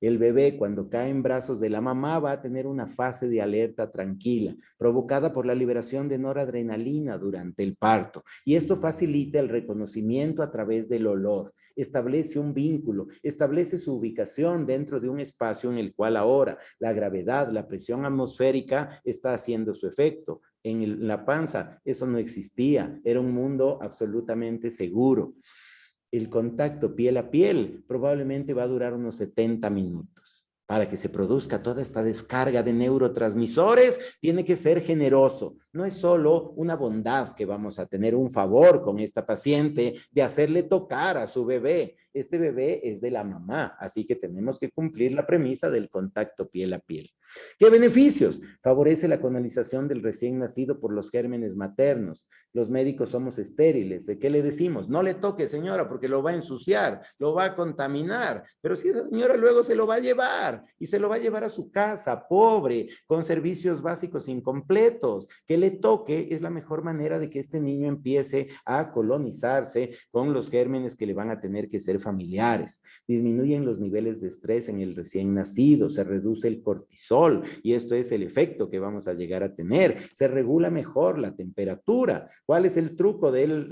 El bebé, cuando cae en brazos de la mamá, va a tener una fase de alerta tranquila, provocada por la liberación de noradrenalina durante el parto. Y esto facilita el reconocimiento a través del olor. Establece un vínculo, establece su ubicación dentro de un espacio en el cual ahora la gravedad, la presión atmosférica está haciendo su efecto. En la panza eso no existía, era un mundo absolutamente seguro. El contacto piel a piel probablemente va a durar unos 70 minutos. Para que se produzca toda esta descarga de neurotransmisores, tiene que ser generoso. No es solo una bondad que vamos a tener, un favor con esta paciente de hacerle tocar a su bebé. Este bebé es de la mamá, así que tenemos que cumplir la premisa del contacto piel a piel. ¿Qué beneficios? Favorece la colonización del recién nacido por los gérmenes maternos. Los médicos somos estériles. ¿De qué le decimos? No le toque, señora, porque lo va a ensuciar, lo va a contaminar. Pero si esa señora luego se lo va a llevar y se lo va a llevar a su casa, pobre, con servicios básicos incompletos, que le toque es la mejor manera de que este niño empiece a colonizarse con los gérmenes que le van a tener que ser familiares. Disminuyen los niveles de estrés en el recién nacido, se reduce el cortisol y esto es el efecto que vamos a llegar a tener. Se regula mejor la temperatura. ¿Cuál es el truco del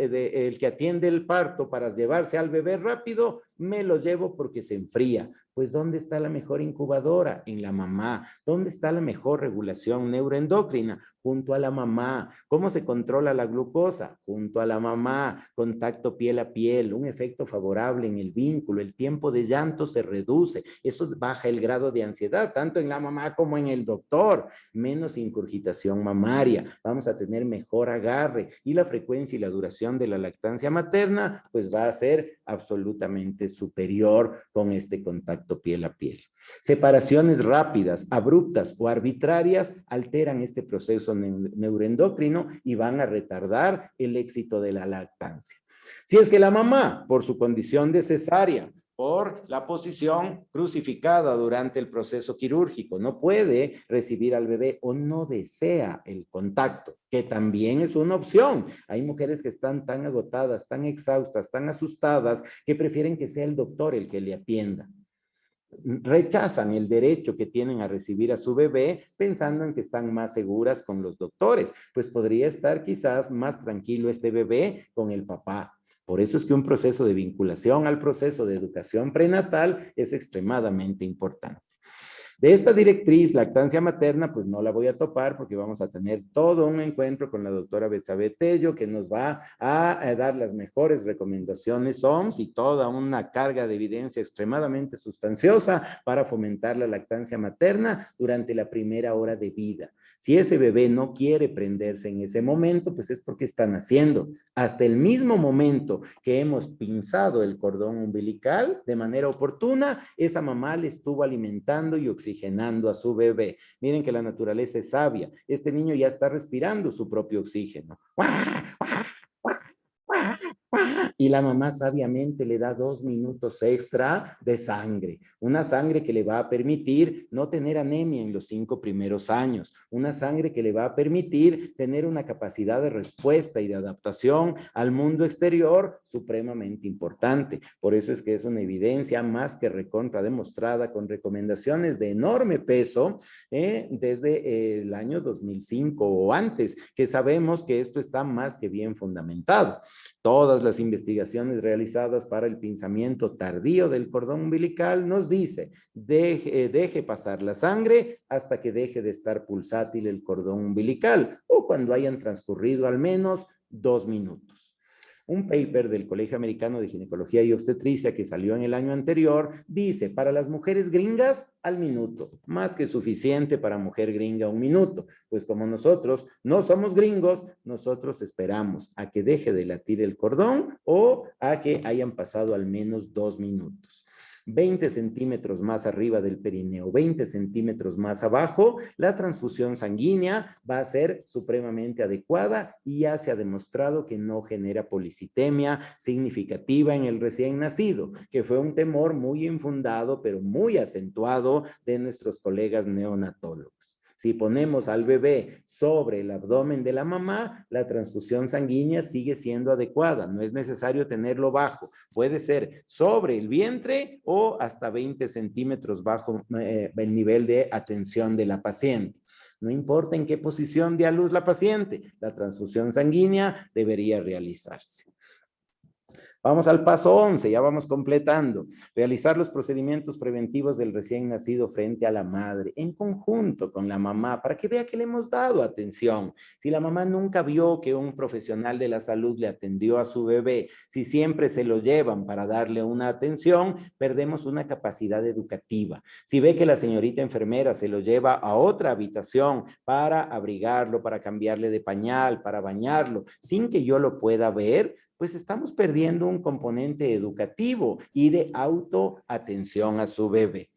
que atiende el parto para llevarse al bebé rápido? Me lo llevo porque se enfría. Pues ¿dónde está la mejor incubadora? En la mamá. ¿Dónde está la mejor regulación neuroendocrina? Junto a la mamá. ¿Cómo se controla la glucosa? Junto a la mamá. Contacto piel a piel, un efecto favorable en el vínculo, el tiempo de llanto se reduce, eso baja el grado de ansiedad, tanto en la mamá como en el doctor, menos ingurgitación mamaria, vamos a tener mejor agarre y la frecuencia y la duración de la lactancia materna pues va a ser absolutamente superior con este contacto piel a piel. Separaciones rápidas, abruptas o arbitrarias alteran este proceso neuroendocrino y van a retardar el éxito de la lactancia. Si es que la mamá, por su condición de cesárea, por la posición crucificada durante el proceso quirúrgico, no puede recibir al bebé o no desea el contacto, que también es una opción. Hay mujeres que están tan agotadas, tan exhaustas, tan asustadas, que prefieren que sea el doctor el que le atienda. Rechazan el derecho que tienen a recibir a su bebé pensando en que están más seguras con los doctores, pues podría estar quizás más tranquilo este bebé con el papá. Por eso es que un proceso de vinculación al proceso de educación prenatal es extremadamente importante. De esta directriz, lactancia materna, pues no la voy a topar porque vamos a tener todo un encuentro con la doctora Betsabe Tello que nos va a dar las mejores recomendaciones OMS y toda una carga de evidencia extremadamente sustanciosa para fomentar la lactancia materna durante la primera hora de vida. Si ese bebé no quiere prenderse en ese momento, pues es porque está naciendo. Hasta el mismo momento que hemos pinzado el cordón umbilical de manera oportuna, esa mamá le estuvo alimentando y oxigenando a su bebé. Miren que la naturaleza es sabia. Este niño ya está respirando su propio oxígeno. Y la mamá sabiamente le da 2 minutos extra de sangre, una sangre que le va a permitir no tener anemia en los 5 primeros años, una sangre que le va a permitir tener una capacidad de respuesta y de adaptación al mundo exterior supremamente importante. Por eso es que es una evidencia más que recontra demostrada con recomendaciones de enorme peso desde el año 2005 o antes, que sabemos que esto está más que bien fundamentado. Todas las investigaciones investigaciones realizadas para el pinzamiento tardío del cordón umbilical nos dice, deje pasar la sangre hasta que deje de estar pulsátil el cordón umbilical o cuando hayan transcurrido al menos 2 minutos. Un paper del Colegio Americano de Ginecología y Obstetricia que salió en el año anterior dice, para las mujeres gringas, al minuto, más que suficiente para mujer gringa 1 minuto. Pues como nosotros no somos gringos, nosotros esperamos a que deje de latir el cordón o a que hayan pasado al menos 2 minutos. 20 centímetros más arriba del perineo, 20 centímetros más abajo, la transfusión sanguínea va a ser supremamente adecuada y ya se ha demostrado que no genera policitemia significativa en el recién nacido, que fue un temor muy infundado, pero muy acentuado de nuestros colegas neonatólogos. Si ponemos al bebé sobre el abdomen de la mamá, la transfusión sanguínea sigue siendo adecuada. No es necesario tenerlo bajo. Puede ser sobre el vientre o hasta 20 centímetros bajo el nivel de atención de la paciente. No importa en qué posición dé a luz la paciente, la transfusión sanguínea debería realizarse. Vamos al paso 11, ya vamos completando. Realizar los procedimientos preventivos del recién nacido frente a la madre, en conjunto con la mamá, para que vea que le hemos dado atención. Si la mamá nunca vio que un profesional de la salud le atendió a su bebé, si siempre se lo llevan para darle una atención, perdemos una capacidad educativa. Si ve que la señorita enfermera se lo lleva a otra habitación para abrigarlo, para cambiarle de pañal, para bañarlo, sin que yo lo pueda ver, pues estamos perdiendo un componente educativo y de autoatención a su bebé.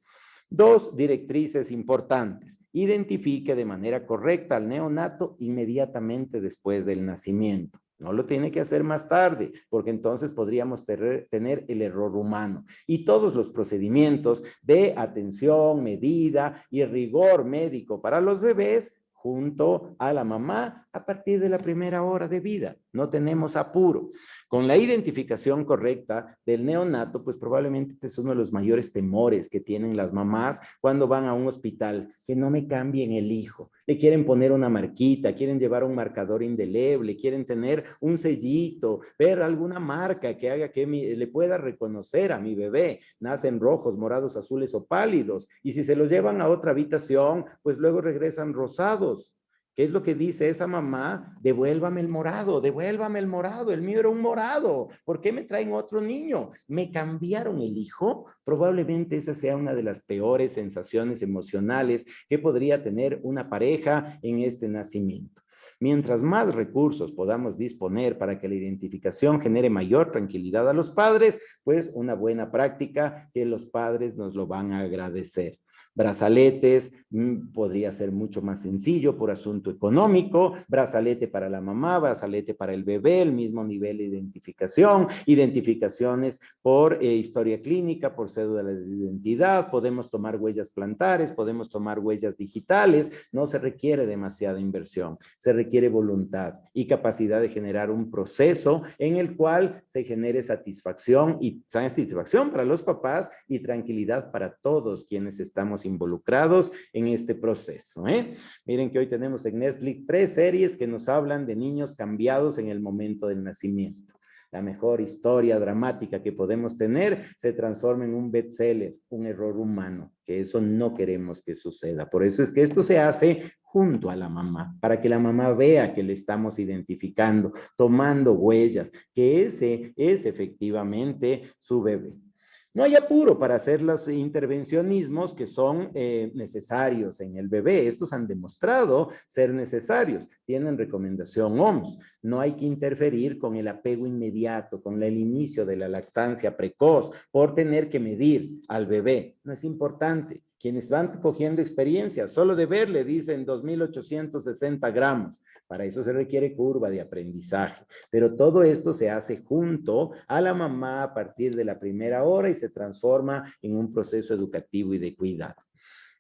2 directrices importantes. Identifique de manera correcta al neonato inmediatamente después del nacimiento. No lo tiene que hacer más tarde, porque entonces podríamos tener el error humano. Y todos los procedimientos de atención, medida y rigor médico para los bebés junto a la mamá a partir de la primera hora de vida. No tenemos apuro. Con la identificación correcta del neonato, pues probablemente este es uno de los mayores temores que tienen las mamás cuando van a un hospital, que no me cambien el hijo. Le quieren poner una marquita, quieren llevar un marcador indeleble, quieren tener un sellito, ver alguna marca que haga que le pueda reconocer a mi bebé. Nacen rojos, morados, azules o pálidos. Y si se los llevan a otra habitación, pues luego regresan rosados. ¿Qué es lo que dice esa mamá? Devuélvame el morado, el mío era un morado. ¿Por qué me traen otro niño? ¿Me cambiaron el hijo? Probablemente esa sea una de las peores sensaciones emocionales que podría tener una pareja en este nacimiento. Mientras más recursos podamos disponer para que la identificación genere mayor tranquilidad a los padres, pues una buena práctica que los padres nos lo van a agradecer. Brazaletes, podría ser mucho más sencillo por asunto económico, brazalete para la mamá, brazalete para el bebé, el mismo nivel de identificación, identificaciones por historia clínica, por cédula de identidad, podemos tomar huellas plantares, podemos tomar huellas digitales, no se requiere demasiada inversión, se requiere voluntad y capacidad de generar un proceso en el cual se genere satisfacción para los papás y tranquilidad para todos quienes estamos involucrados en este proceso. Miren que hoy tenemos en Netflix 3 series que nos hablan de niños cambiados en el momento del nacimiento. La mejor historia dramática que podemos tener se transforma en un bestseller, un error humano, que eso no queremos que suceda. Por eso es que esto se hace junto a la mamá, para que la mamá vea que le estamos identificando, tomando huellas, que ese es efectivamente su bebé. No hay apuro para hacer los intervencionismos que son necesarios en el bebé. Estos han demostrado ser necesarios. Tienen recomendación OMS. No hay que interferir con el apego inmediato, con el inicio de la lactancia precoz, por tener que medir al bebé. No es importante. Quienes van cogiendo experiencia, solo de ver le dicen 2.860 gramos. Para eso se requiere curva de aprendizaje. Pero todo esto se hace junto a la mamá a partir de la primera hora y se transforma en un proceso educativo y de cuidado.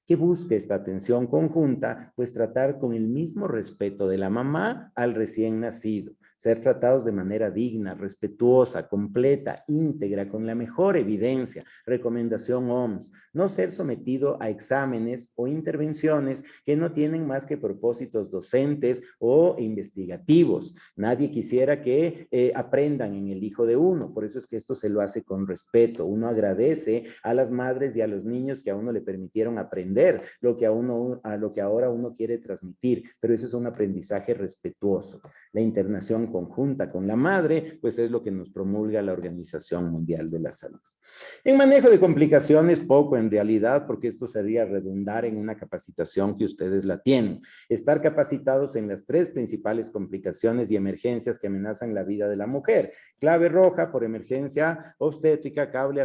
¿Qué busca esta atención conjunta? Pues tratar con el mismo respeto de la mamá al recién nacido. ser tratados de manera digna, respetuosa, completa, íntegra, con la mejor evidencia, recomendación OMS, no ser sometido a exámenes o intervenciones que no tienen más que propósitos docentes o investigativos. Nadie quisiera que aprendan en el hijo de uno, por eso es que esto se lo hace con respeto. Uno agradece a las madres y a los niños que a uno le permitieron aprender lo que a lo que ahora uno quiere transmitir, pero eso es un aprendizaje respetuoso. La internación conjunta con la madre, pues es lo que nos promulga la Organización Mundial de la Salud. En manejo de complicaciones, poco en realidad, porque esto sería redundar en una capacitación que ustedes la tienen. Estar capacitados en las 3 principales complicaciones y emergencias que amenazan la vida de la mujer. Clave roja por emergencia obstétrica, clave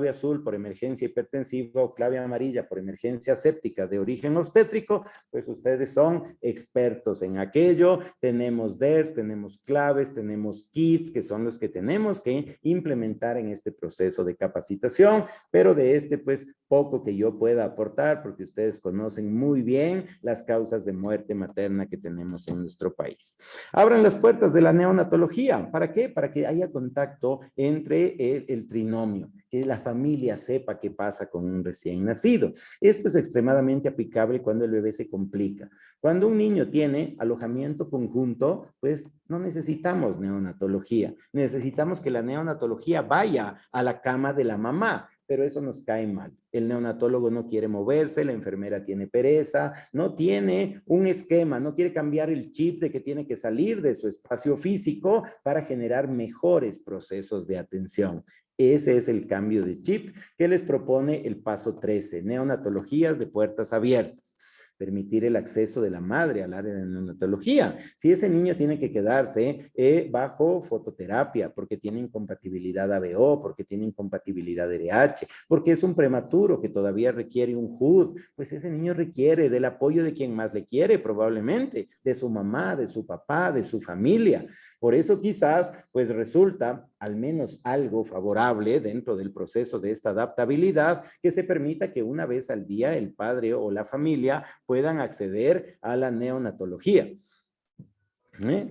azul por emergencia hipertensiva o clave amarilla por emergencia séptica de origen obstétrico, pues ustedes son expertos en aquello. Tenemos DER, tenemos claves, tenemos kits, que son los que tenemos que implementar en este proceso de capacitación, pero de pues poco que yo pueda aportar, porque ustedes conocen muy bien las causas de muerte materna que tenemos en nuestro país. Abran las puertas de la neonatología. ¿Para qué? Para que haya contacto entre el trinomio, que la familia sepa qué pasa con un recién nacido. Esto es extremadamente aplicable cuando el bebé se complica. Cuando un niño tiene alojamiento conjunto, pues no necesitamos neonatología. Necesitamos que la neonatología vaya a la cama de la mamá, pero eso nos cae mal. El neonatólogo no quiere moverse, la enfermera tiene pereza, no tiene un esquema, no quiere cambiar el chip de que tiene que salir de su espacio físico para generar mejores procesos de atención. Ese es el cambio de chip que les propone el paso 13, neonatologías de puertas abiertas. Permitir el acceso de la madre al área de neonatología. Si ese niño tiene que quedarse bajo fototerapia porque tiene incompatibilidad ABO, porque tiene incompatibilidad RH, porque es un prematuro que todavía requiere un HUD, pues ese niño requiere del apoyo de quien más le quiere, probablemente, de su mamá, de su papá, de su familia. Por eso quizás pues resulta al menos algo favorable dentro del proceso de esta adaptabilidad que se permita que una vez al día el padre o la familia puedan acceder a la neonatología.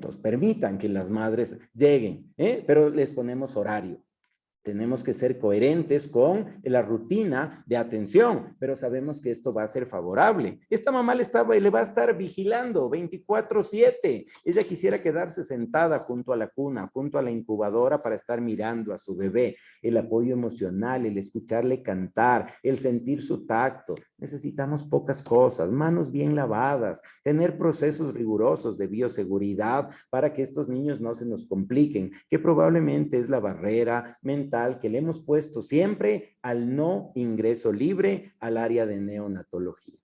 Pues permitan que las madres lleguen, pero les ponemos horario. Tenemos que ser coherentes con la rutina de atención, pero sabemos que esto va a ser favorable. Esta mamá le va a estar vigilando 24/7. Ella quisiera quedarse sentada junto a la cuna, junto a la incubadora para estar mirando a su bebé. El apoyo emocional, el escucharle cantar, el sentir su tacto. Necesitamos pocas cosas, manos bien lavadas, tener procesos rigurosos de bioseguridad para que estos niños no se nos compliquen, que probablemente es la barrera mental que le hemos puesto siempre al no ingreso libre al área de neonatología.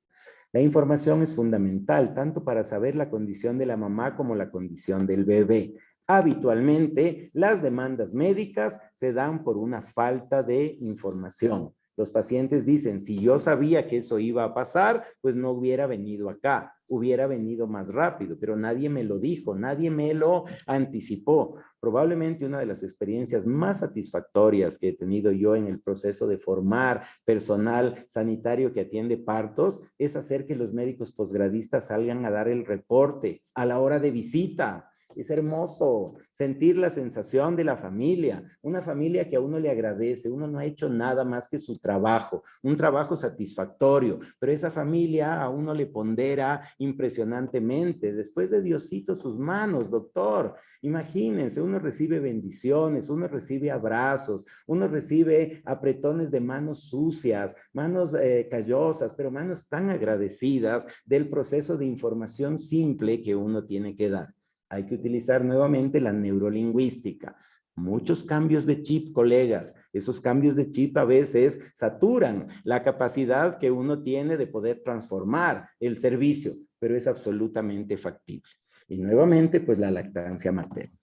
La información es fundamental, tanto para saber la condición de la mamá como la condición del bebé. Habitualmente, las demandas médicas se dan por una falta de información. Los pacientes dicen, si yo sabía que eso iba a pasar, pues no hubiera venido acá, hubiera venido más rápido, pero nadie me lo dijo, nadie me lo anticipó. Probablemente una de las experiencias más satisfactorias que he tenido yo en el proceso de formar personal sanitario que atiende partos es hacer que los médicos posgradistas salgan a dar el reporte a la hora de visita. Es hermoso sentir la sensación de la familia, una familia que a uno le agradece, uno no ha hecho nada más que su trabajo, un trabajo satisfactorio, pero esa familia a uno le pondera impresionantemente. Después de Diosito sus manos, doctor, imagínense, uno recibe bendiciones, uno recibe abrazos, uno recibe apretones de manos sucias, manos callosas, pero manos tan agradecidas del proceso de información simple que uno tiene que dar. Hay que utilizar nuevamente la neurolingüística. Muchos cambios de chip, colegas. Esos cambios de chip a veces saturan la capacidad que uno tiene de poder transformar el servicio, pero es absolutamente factible. Y nuevamente, pues la lactancia materna.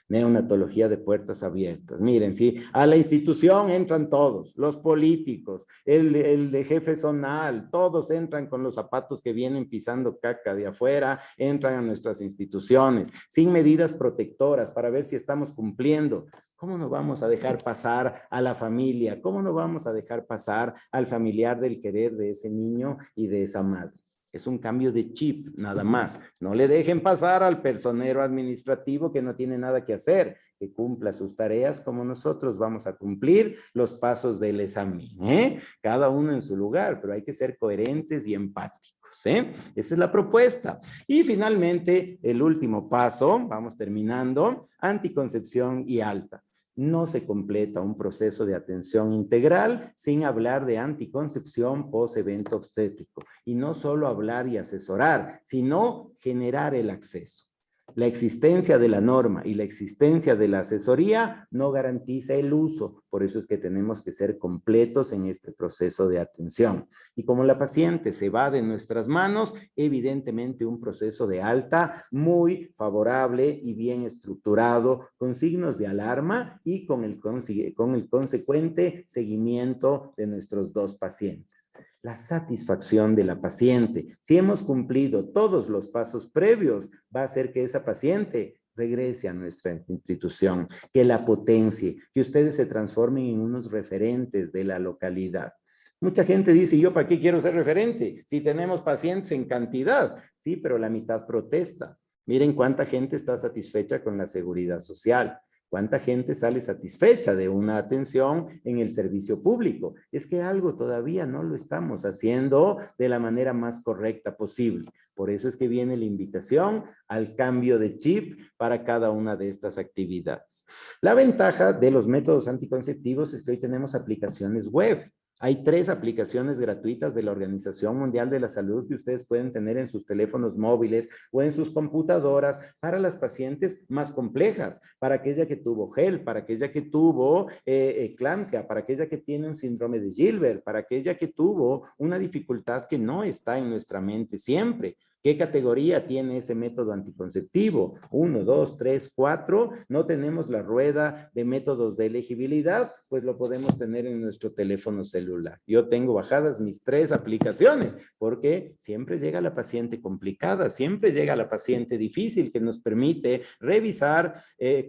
Neonatología de puertas abiertas. Miren, sí, a la institución entran todos, los políticos, el de jefe zonal, todos entran con los zapatos que vienen pisando caca de afuera, entran a nuestras instituciones, sin medidas protectoras para ver si estamos cumpliendo. ¿Cómo no vamos a dejar pasar a la familia? ¿Cómo no vamos a dejar pasar al familiar del querer de ese niño y de esa madre? Es un cambio de chip, nada más. No le dejen pasar al personero administrativo que no tiene nada que hacer, que cumpla sus tareas como nosotros vamos a cumplir los pasos del examen, ¿eh? Cada uno en su lugar, pero hay que ser coherentes y empáticos, ¿eh? Esa es la propuesta. Y finalmente, el último paso, vamos terminando, anticoncepción y alta. No se completa un proceso de atención integral sin hablar de anticoncepción post-evento obstétrico. Y no solo hablar y asesorar, sino generar el acceso. La existencia de la norma y la existencia de la asesoría no garantiza el uso. Por eso es que tenemos que ser completos en este proceso de atención. Y como la paciente se va de nuestras manos, evidentemente un proceso de alta muy favorable y bien estructurado, con signos de alarma y con el consecuente seguimiento de nuestros dos pacientes. La satisfacción de la paciente. Si hemos cumplido todos los pasos previos, va a hacer que esa paciente regrese a nuestra institución, que la potencie, que ustedes se transformen en unos referentes de la localidad. Mucha gente dice, ¿yo para qué quiero ser referente? Si tenemos pacientes en cantidad. Sí, pero la mitad protesta. Miren cuánta gente está satisfecha con la seguridad social. ¿Cuánta gente sale satisfecha de una atención en el servicio público? Es que algo todavía no lo estamos haciendo de la manera más correcta posible. Por eso es que viene la invitación al cambio de chip para cada una de estas actividades. La ventaja de los métodos anticonceptivos es que hoy tenemos aplicaciones web. Hay 3 aplicaciones gratuitas de la Organización Mundial de la Salud que ustedes pueden tener en sus teléfonos móviles o en sus computadoras para las pacientes más complejas, para aquella que tuvo GEL, para aquella que tuvo eclampsia, para aquella que tiene un síndrome de Gilbert, para aquella que tuvo una dificultad que no está en nuestra mente siempre. ¿Qué categoría tiene ese método anticonceptivo? 1, 2, 3, 4. No tenemos la rueda de métodos de elegibilidad, pues lo podemos tener en nuestro teléfono celular. Yo tengo bajadas mis 3 aplicaciones, porque siempre llega la paciente complicada, siempre llega la paciente difícil que nos permite revisar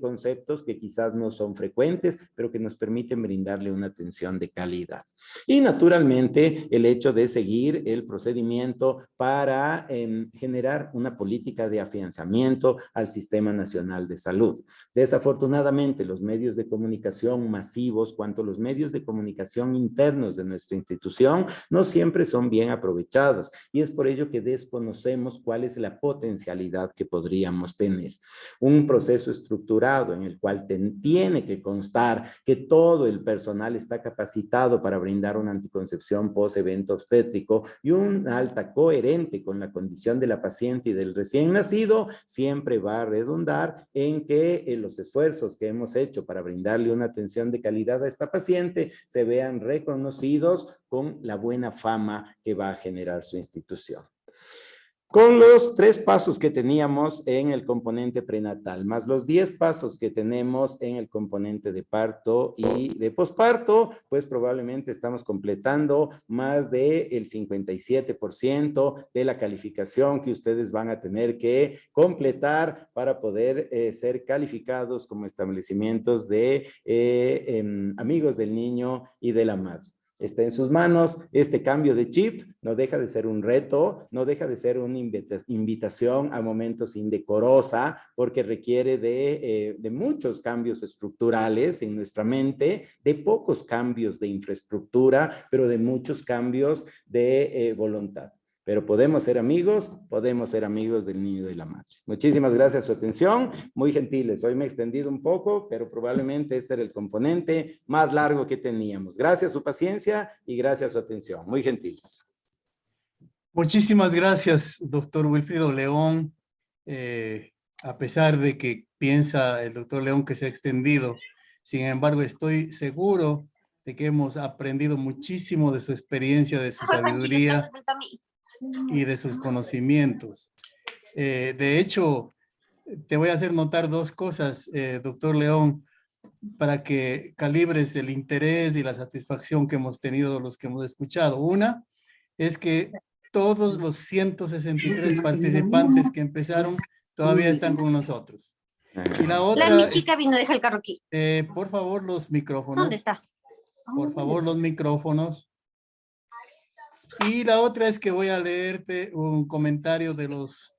conceptos que quizás no son frecuentes, pero que nos permiten brindarle una atención de calidad. Y naturalmente el hecho de seguir el procedimiento para generar una política de afianzamiento al Sistema Nacional de Salud. Desafortunadamente, los medios de comunicación masivos, cuanto los medios de comunicación internos de nuestra institución, no siempre son bien aprovechados y es por ello que desconocemos cuál es la potencialidad que podríamos tener. Un proceso estructurado en el cual tiene que constar que todo el personal está capacitado para brindar una anticoncepción post-evento obstétrico y una alta coherente con la condición de la paciente y del recién nacido, siempre va a redundar en que los esfuerzos que hemos hecho para brindarle una atención de calidad a esta paciente se vean reconocidos con la buena fama que va a generar su institución. Con los 3 pasos que teníamos en el componente prenatal, más los 10 pasos que tenemos en el componente de parto y de posparto, pues probablemente estamos completando más del 57% de la calificación que ustedes van a tener que completar para poder ser calificados como establecimientos de amigos del niño y de la madre. Está en sus manos. Este cambio de chip no deja de ser un reto, no deja de ser una invitación a momentos indecorosa, porque requiere de muchos cambios estructurales en nuestra mente, de pocos cambios de infraestructura, pero de muchos cambios de voluntad. Pero podemos ser amigos del niño y de la madre. Muchísimas gracias por su atención, muy gentiles. Hoy me he extendido un poco, pero probablemente este era el componente más largo que teníamos. Gracias a su paciencia y gracias a su atención. Muy gentiles. Muchísimas gracias, doctor Wilfrido León. A pesar de que piensa el doctor León que se ha extendido, sin embargo, estoy seguro de que hemos aprendido muchísimo de su experiencia, de su sabiduría y de sus conocimientos. De hecho, te voy a hacer notar 2 cosas, doctor León, para que calibres el interés y la satisfacción que hemos tenido los que hemos escuchado. Una es que todos los 163 participantes que empezaron todavía están con nosotros. Y la otra... Mi chica vino, deja el carro aquí. Por favor, los micrófonos. ¿Dónde está? Por favor, los micrófonos. Y la otra es que voy a leerte un comentario de los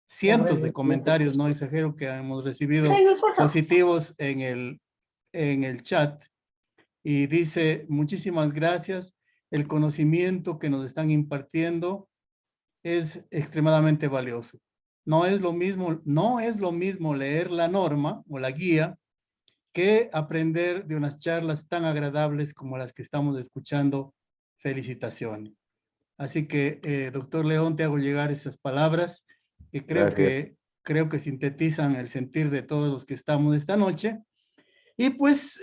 cientos de comentarios, no exagero, que hemos recibido positivos en el chat. Y dice, muchísimas gracias. El conocimiento que nos están impartiendo es extremadamente valioso. No es lo mismo leer la norma o la guía que aprender de unas charlas tan agradables como las que estamos escuchando. Felicitaciones. Así que, doctor León, te hago llegar esas palabras que Gracias. creo que sintetizan el sentir de todos los que estamos esta noche. Y pues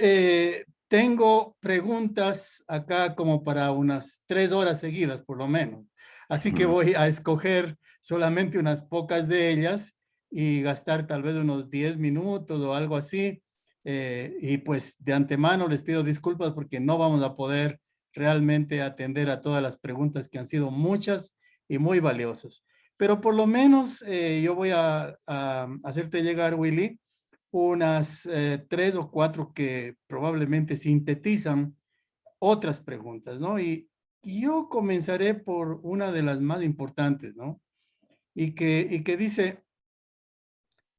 tengo preguntas acá como para unas 3 horas seguidas, por lo menos. Así que voy a escoger solamente unas pocas de ellas y gastar tal vez unos 10 minutos o algo así. Y pues de antemano les pido disculpas porque no vamos a poder realmente atender a todas las preguntas, que han sido muchas y muy valiosas. Pero por lo menos yo voy a hacerte llegar, Willy, unas 3 o 4 que probablemente sintetizan otras preguntas, ¿no? Y yo comenzaré por una de las más importantes, ¿no? Y que dice,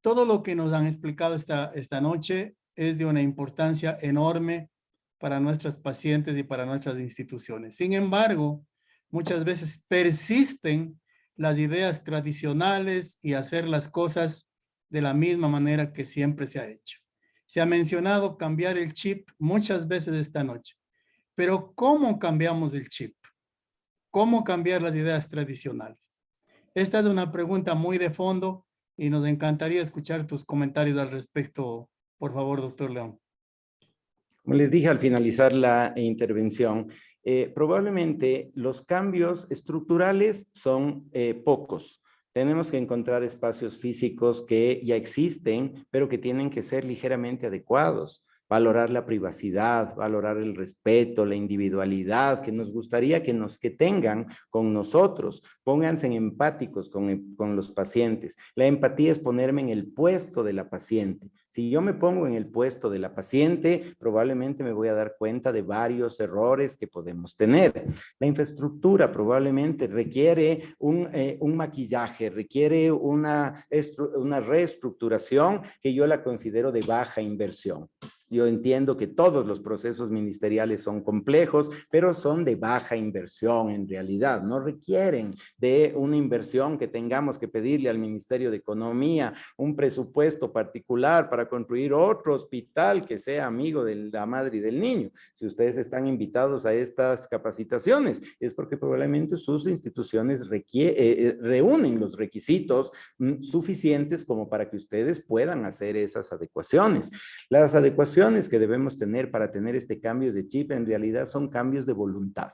todo lo que nos han explicado esta noche es de una importancia enorme para nuestras pacientes y para nuestras instituciones. Sin embargo, muchas veces persisten las ideas tradicionales y hacer las cosas de la misma manera que siempre se ha hecho. Se ha mencionado cambiar el chip muchas veces esta noche, pero ¿cómo cambiamos el chip? ¿Cómo cambiar las ideas tradicionales? Esta es una pregunta muy de fondo y nos encantaría escuchar tus comentarios al respecto, por favor, doctor León. Como les dije al finalizar la intervención, probablemente los cambios estructurales son pocos. Tenemos que encontrar espacios físicos que ya existen, pero que tienen que ser ligeramente adecuados. Valorar la privacidad, valorar el respeto, la individualidad que nos gustaría que tengan con nosotros. Pónganse empáticos con los pacientes. La empatía es ponerme en el puesto de la paciente. Si yo me pongo en el puesto de la paciente, probablemente me voy a dar cuenta de varios errores que podemos tener. La infraestructura probablemente requiere un maquillaje, requiere una reestructuración que yo la considero de baja inversión. Yo entiendo que todos los procesos ministeriales son complejos, pero son de baja inversión en realidad. No requieren de una inversión que tengamos que pedirle al Ministerio de Economía, un presupuesto particular para construir otro hospital que sea amigo de la madre y del niño. Si ustedes están invitados a estas capacitaciones, es porque probablemente sus instituciones reúnen los requisitos suficientes como para que ustedes puedan hacer esas adecuaciones. Las adecuaciones que debemos tener para tener este cambio de chip en realidad son cambios de voluntad.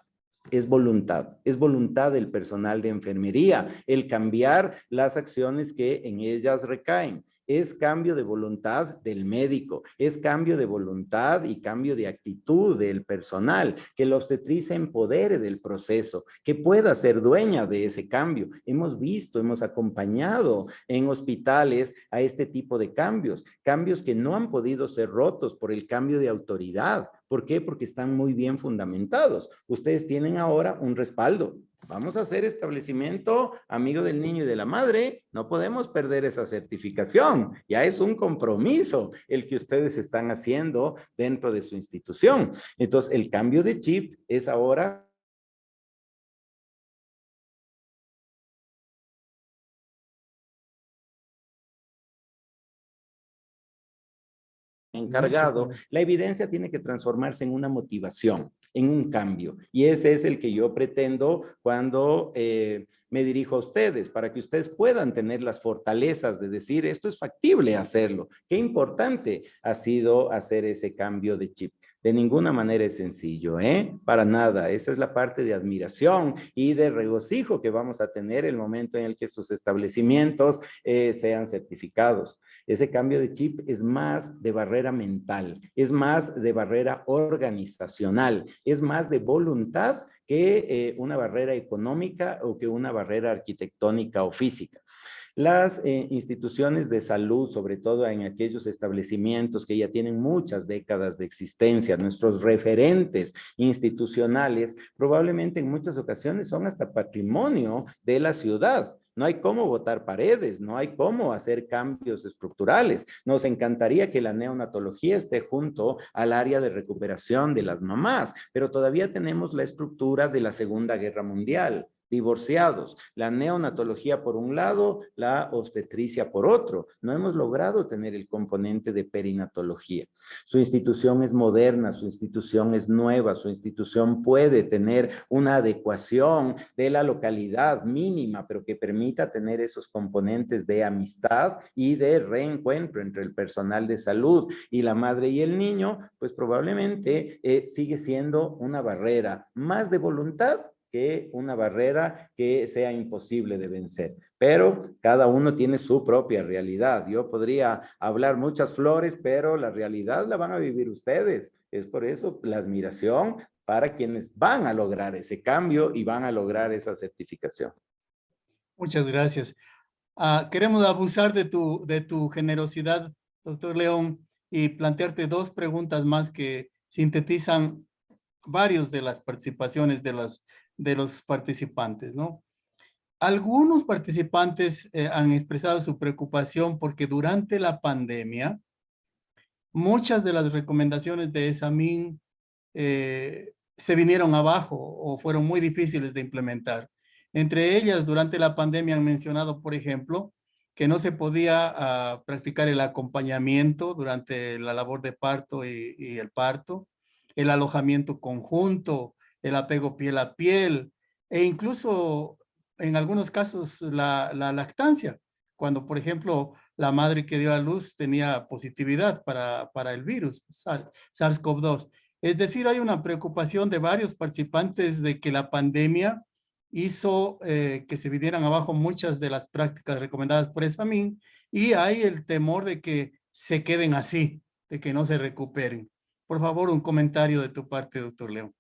Es voluntad del personal de enfermería, el cambiar las acciones que en ellas recaen. Es cambio de voluntad del médico, es cambio de voluntad y cambio de actitud del personal, que la obstetricia empodere del proceso, que pueda ser dueña de ese cambio. Hemos visto, hemos acompañado en hospitales a este tipo de cambios, cambios que no han podido ser rotos por el cambio de autoridad. ¿Por qué? Porque están muy bien fundamentados. Ustedes tienen ahora un respaldo. Vamos a hacer establecimiento amigo del niño y de la madre. No podemos perder esa certificación. Ya es un compromiso el que ustedes están haciendo dentro de su institución. Entonces, el cambio de chip es ahora encargado, la evidencia tiene que transformarse en una motivación, en un cambio. Y ese es el que yo pretendo cuando me dirijo a ustedes, para que ustedes puedan tener las fortalezas de decir, esto es factible hacerlo. Qué importante ha sido hacer ese cambio de chip. De ninguna manera es sencillo, ¿eh? Para nada. Esa es la parte de admiración y de regocijo que vamos a tener el momento en el que sus establecimientos sean certificados. Ese cambio de chip es más de barrera mental, es más de barrera organizacional, es más de voluntad que una barrera económica o que una barrera arquitectónica o física. Las instituciones de salud, sobre todo en aquellos establecimientos que ya tienen muchas décadas de existencia, nuestros referentes institucionales, probablemente en muchas ocasiones son hasta patrimonio de la ciudad. No hay cómo botar paredes, no hay cómo hacer cambios estructurales. Nos encantaría que la neonatología esté junto al área de recuperación de las mamás, pero todavía tenemos la estructura de la Segunda Guerra Mundial. Divorciados, la neonatología por un lado, la obstetricia por otro. No hemos logrado tener el componente de perinatología. Su institución es moderna, su institución es nueva, su institución puede tener una adecuación de la localidad mínima, pero que permita tener esos componentes de amistad y de reencuentro entre el personal de salud y la madre y el niño, pues probablemente sigue siendo una barrera más de voluntad que una barrera que sea imposible de vencer. Pero cada uno tiene su propia realidad. Yo podría hablar muchas flores, pero la realidad la van a vivir ustedes. Es por eso la admiración para quienes van a lograr ese cambio y van a lograr esa certificación. Muchas gracias. Queremos abusar de tu generosidad, doctor León, y plantearte dos preguntas más que sintetizan varios de las participaciones de los participantes, ¿no? Algunos participantes han expresado su preocupación porque durante la pandemia, muchas de las recomendaciones de ESAMIN se vinieron abajo o fueron muy difíciles de implementar. Entre ellas, durante la pandemia han mencionado, por ejemplo, que no se podía practicar el acompañamiento durante la labor de parto y el parto, el alojamiento conjunto, el apego piel a piel e incluso en algunos casos la lactancia, cuando por ejemplo la madre que dio a luz tenía positividad para el virus SARS-CoV-2. Es decir, hay una preocupación de varios participantes de que la pandemia hizo que se vinieran abajo muchas de las prácticas recomendadas por ESAMIN y hay el temor de que se queden así, de que no se recuperen. Por favor, un comentario de tu parte, doctor León.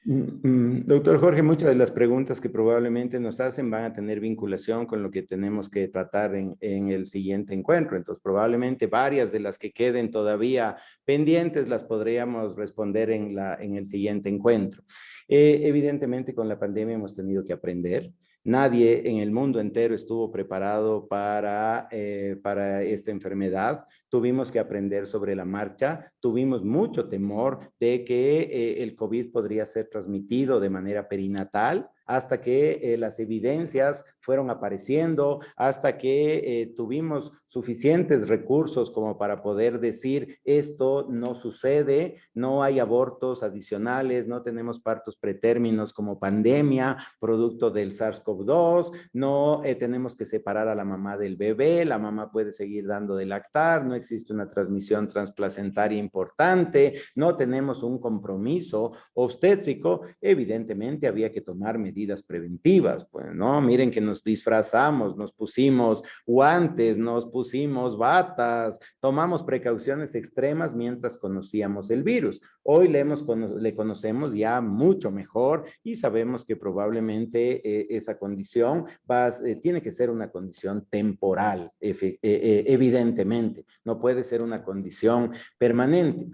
Doctor Jorge, muchas de las preguntas que probablemente nos hacen van a tener vinculación con lo que tenemos que tratar en el siguiente encuentro. Entonces, probablemente varias de las que queden todavía pendientes las podríamos responder en el siguiente encuentro. Evidentemente, con la pandemia hemos tenido que aprender. Nadie en el mundo entero estuvo preparado para esta enfermedad. Tuvimos que aprender sobre la marcha. Tuvimos mucho temor de que el COVID podría ser transmitido de manera perinatal hasta que las evidencias fueron apareciendo, hasta que tuvimos suficientes recursos como para poder decir esto no sucede, no hay abortos adicionales, no tenemos partos pretérminos como pandemia, producto del SARS-CoV-2, no tenemos que separar a la mamá del bebé, la mamá puede seguir dando de lactar, no existe una transmisión transplacentaria importante, no tenemos un compromiso obstétrico. Evidentemente había que tomar medidas preventivas, pues, ¿no? Miren que nos disfrazamos, nos pusimos guantes, nos pusimos batas, tomamos precauciones extremas mientras conocíamos el virus. Hoy le conocemos ya mucho mejor y sabemos que probablemente esa condición tiene que ser una condición temporal, evidentemente, no puede ser una condición permanente.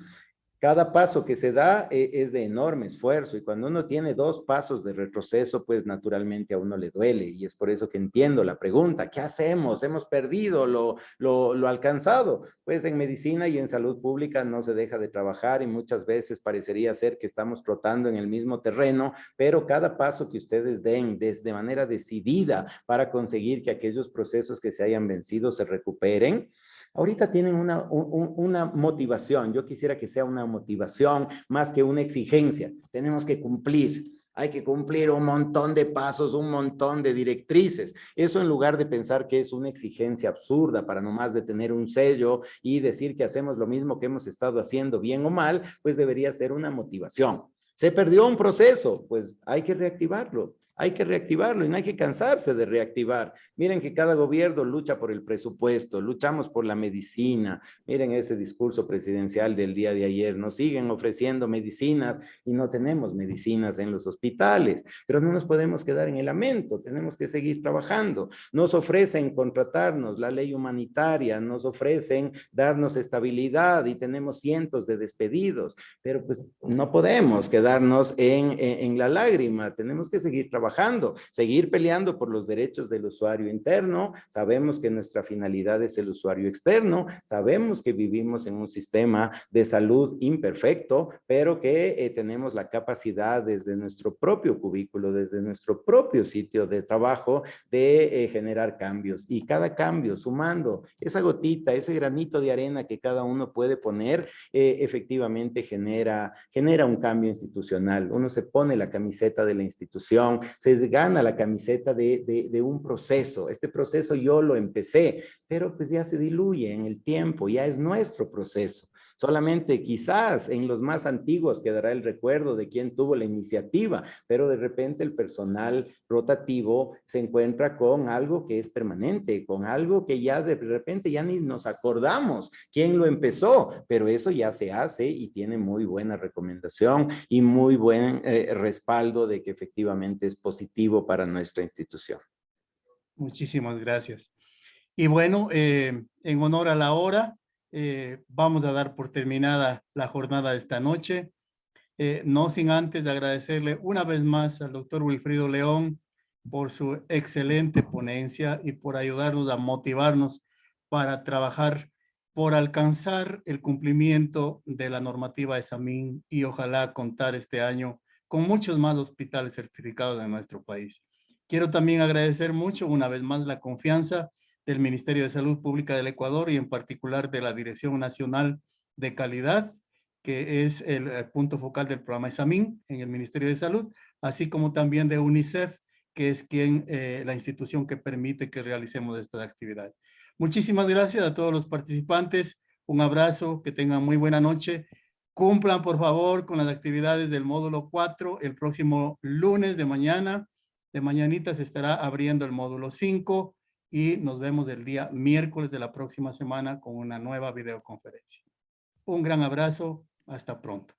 Cada paso que se da es de enorme esfuerzo y cuando uno tiene dos pasos de retroceso, pues naturalmente a uno le duele y es por eso que entiendo la pregunta, ¿qué hacemos? Hemos perdido lo alcanzado. Pues en medicina y en salud pública no se deja de trabajar y muchas veces parecería ser que estamos trotando en el mismo terreno, pero cada paso que ustedes den de manera decidida para conseguir que aquellos procesos que se hayan vencido se recuperen, ahorita tienen una motivación. Yo quisiera que sea una motivación más que una exigencia. Tenemos que cumplir. Hay que cumplir un montón de pasos, un montón de directrices. Eso en lugar de pensar que es una exigencia absurda para nomás de tener un sello y decir que hacemos lo mismo que hemos estado haciendo bien o mal, pues debería ser una motivación. Se perdió un proceso, pues hay que reactivarlo. hay que reactivarlo y no hay que cansarse de reactivar. Miren que cada gobierno lucha por el presupuesto, luchamos por la medicina. Miren ese discurso presidencial del día de ayer, nos siguen ofreciendo medicinas y no tenemos medicinas en los hospitales, pero no nos podemos quedar en el lamento, tenemos que seguir trabajando. Nos ofrecen contratarnos, la ley humanitaria, nos ofrecen darnos estabilidad y tenemos cientos de despedidos, pero pues no podemos quedarnos en la lágrima, tenemos que seguir trabajando, seguir peleando por los derechos del usuario interno. Sabemos que nuestra finalidad es el usuario externo, sabemos que vivimos en un sistema de salud imperfecto, pero que tenemos la capacidad desde nuestro propio cubículo, desde nuestro propio sitio de trabajo, de generar cambios. Y cada cambio, sumando esa gotita, ese granito de arena que cada uno puede poner, efectivamente genera un cambio institucional. Uno se pone la camiseta de la institución, se gana la camiseta de un proceso. Este proceso yo lo empecé, pero pues ya se diluye en el tiempo, ya es nuestro proceso. Solamente quizás en los más antiguos quedará el recuerdo de quién tuvo la iniciativa, pero de repente el personal rotativo se encuentra con algo que es permanente, con algo que ya de repente ya ni nos acordamos quién lo empezó, pero eso ya se hace y tiene muy buena recomendación y muy buen respaldo de que efectivamente es positivo para nuestra institución. Muchísimas gracias. Y bueno, en honor a la hora, vamos a dar por terminada la jornada de esta noche. No sin antes agradecerle una vez más al doctor Wilfrido León por su excelente ponencia y por ayudarnos a motivarnos para trabajar por alcanzar el cumplimiento de la normativa de SAMIN y ojalá contar este año con muchos más hospitales certificados en nuestro país. Quiero también agradecer mucho una vez más la confianza del Ministerio de Salud Pública del Ecuador y en particular de la Dirección Nacional de Calidad, que es el punto focal del programa SAMIN en el Ministerio de Salud, así como también de UNICEF, que es la institución que permite que realicemos esta actividad. Muchísimas gracias a todos los participantes. Un abrazo, que tengan muy buena noche. Cumplan, por favor, con las actividades del módulo 4. El próximo lunes de mañanita se estará abriendo el módulo 5 y nos vemos el día miércoles de la próxima semana con una nueva videoconferencia. Un gran abrazo. Hasta pronto.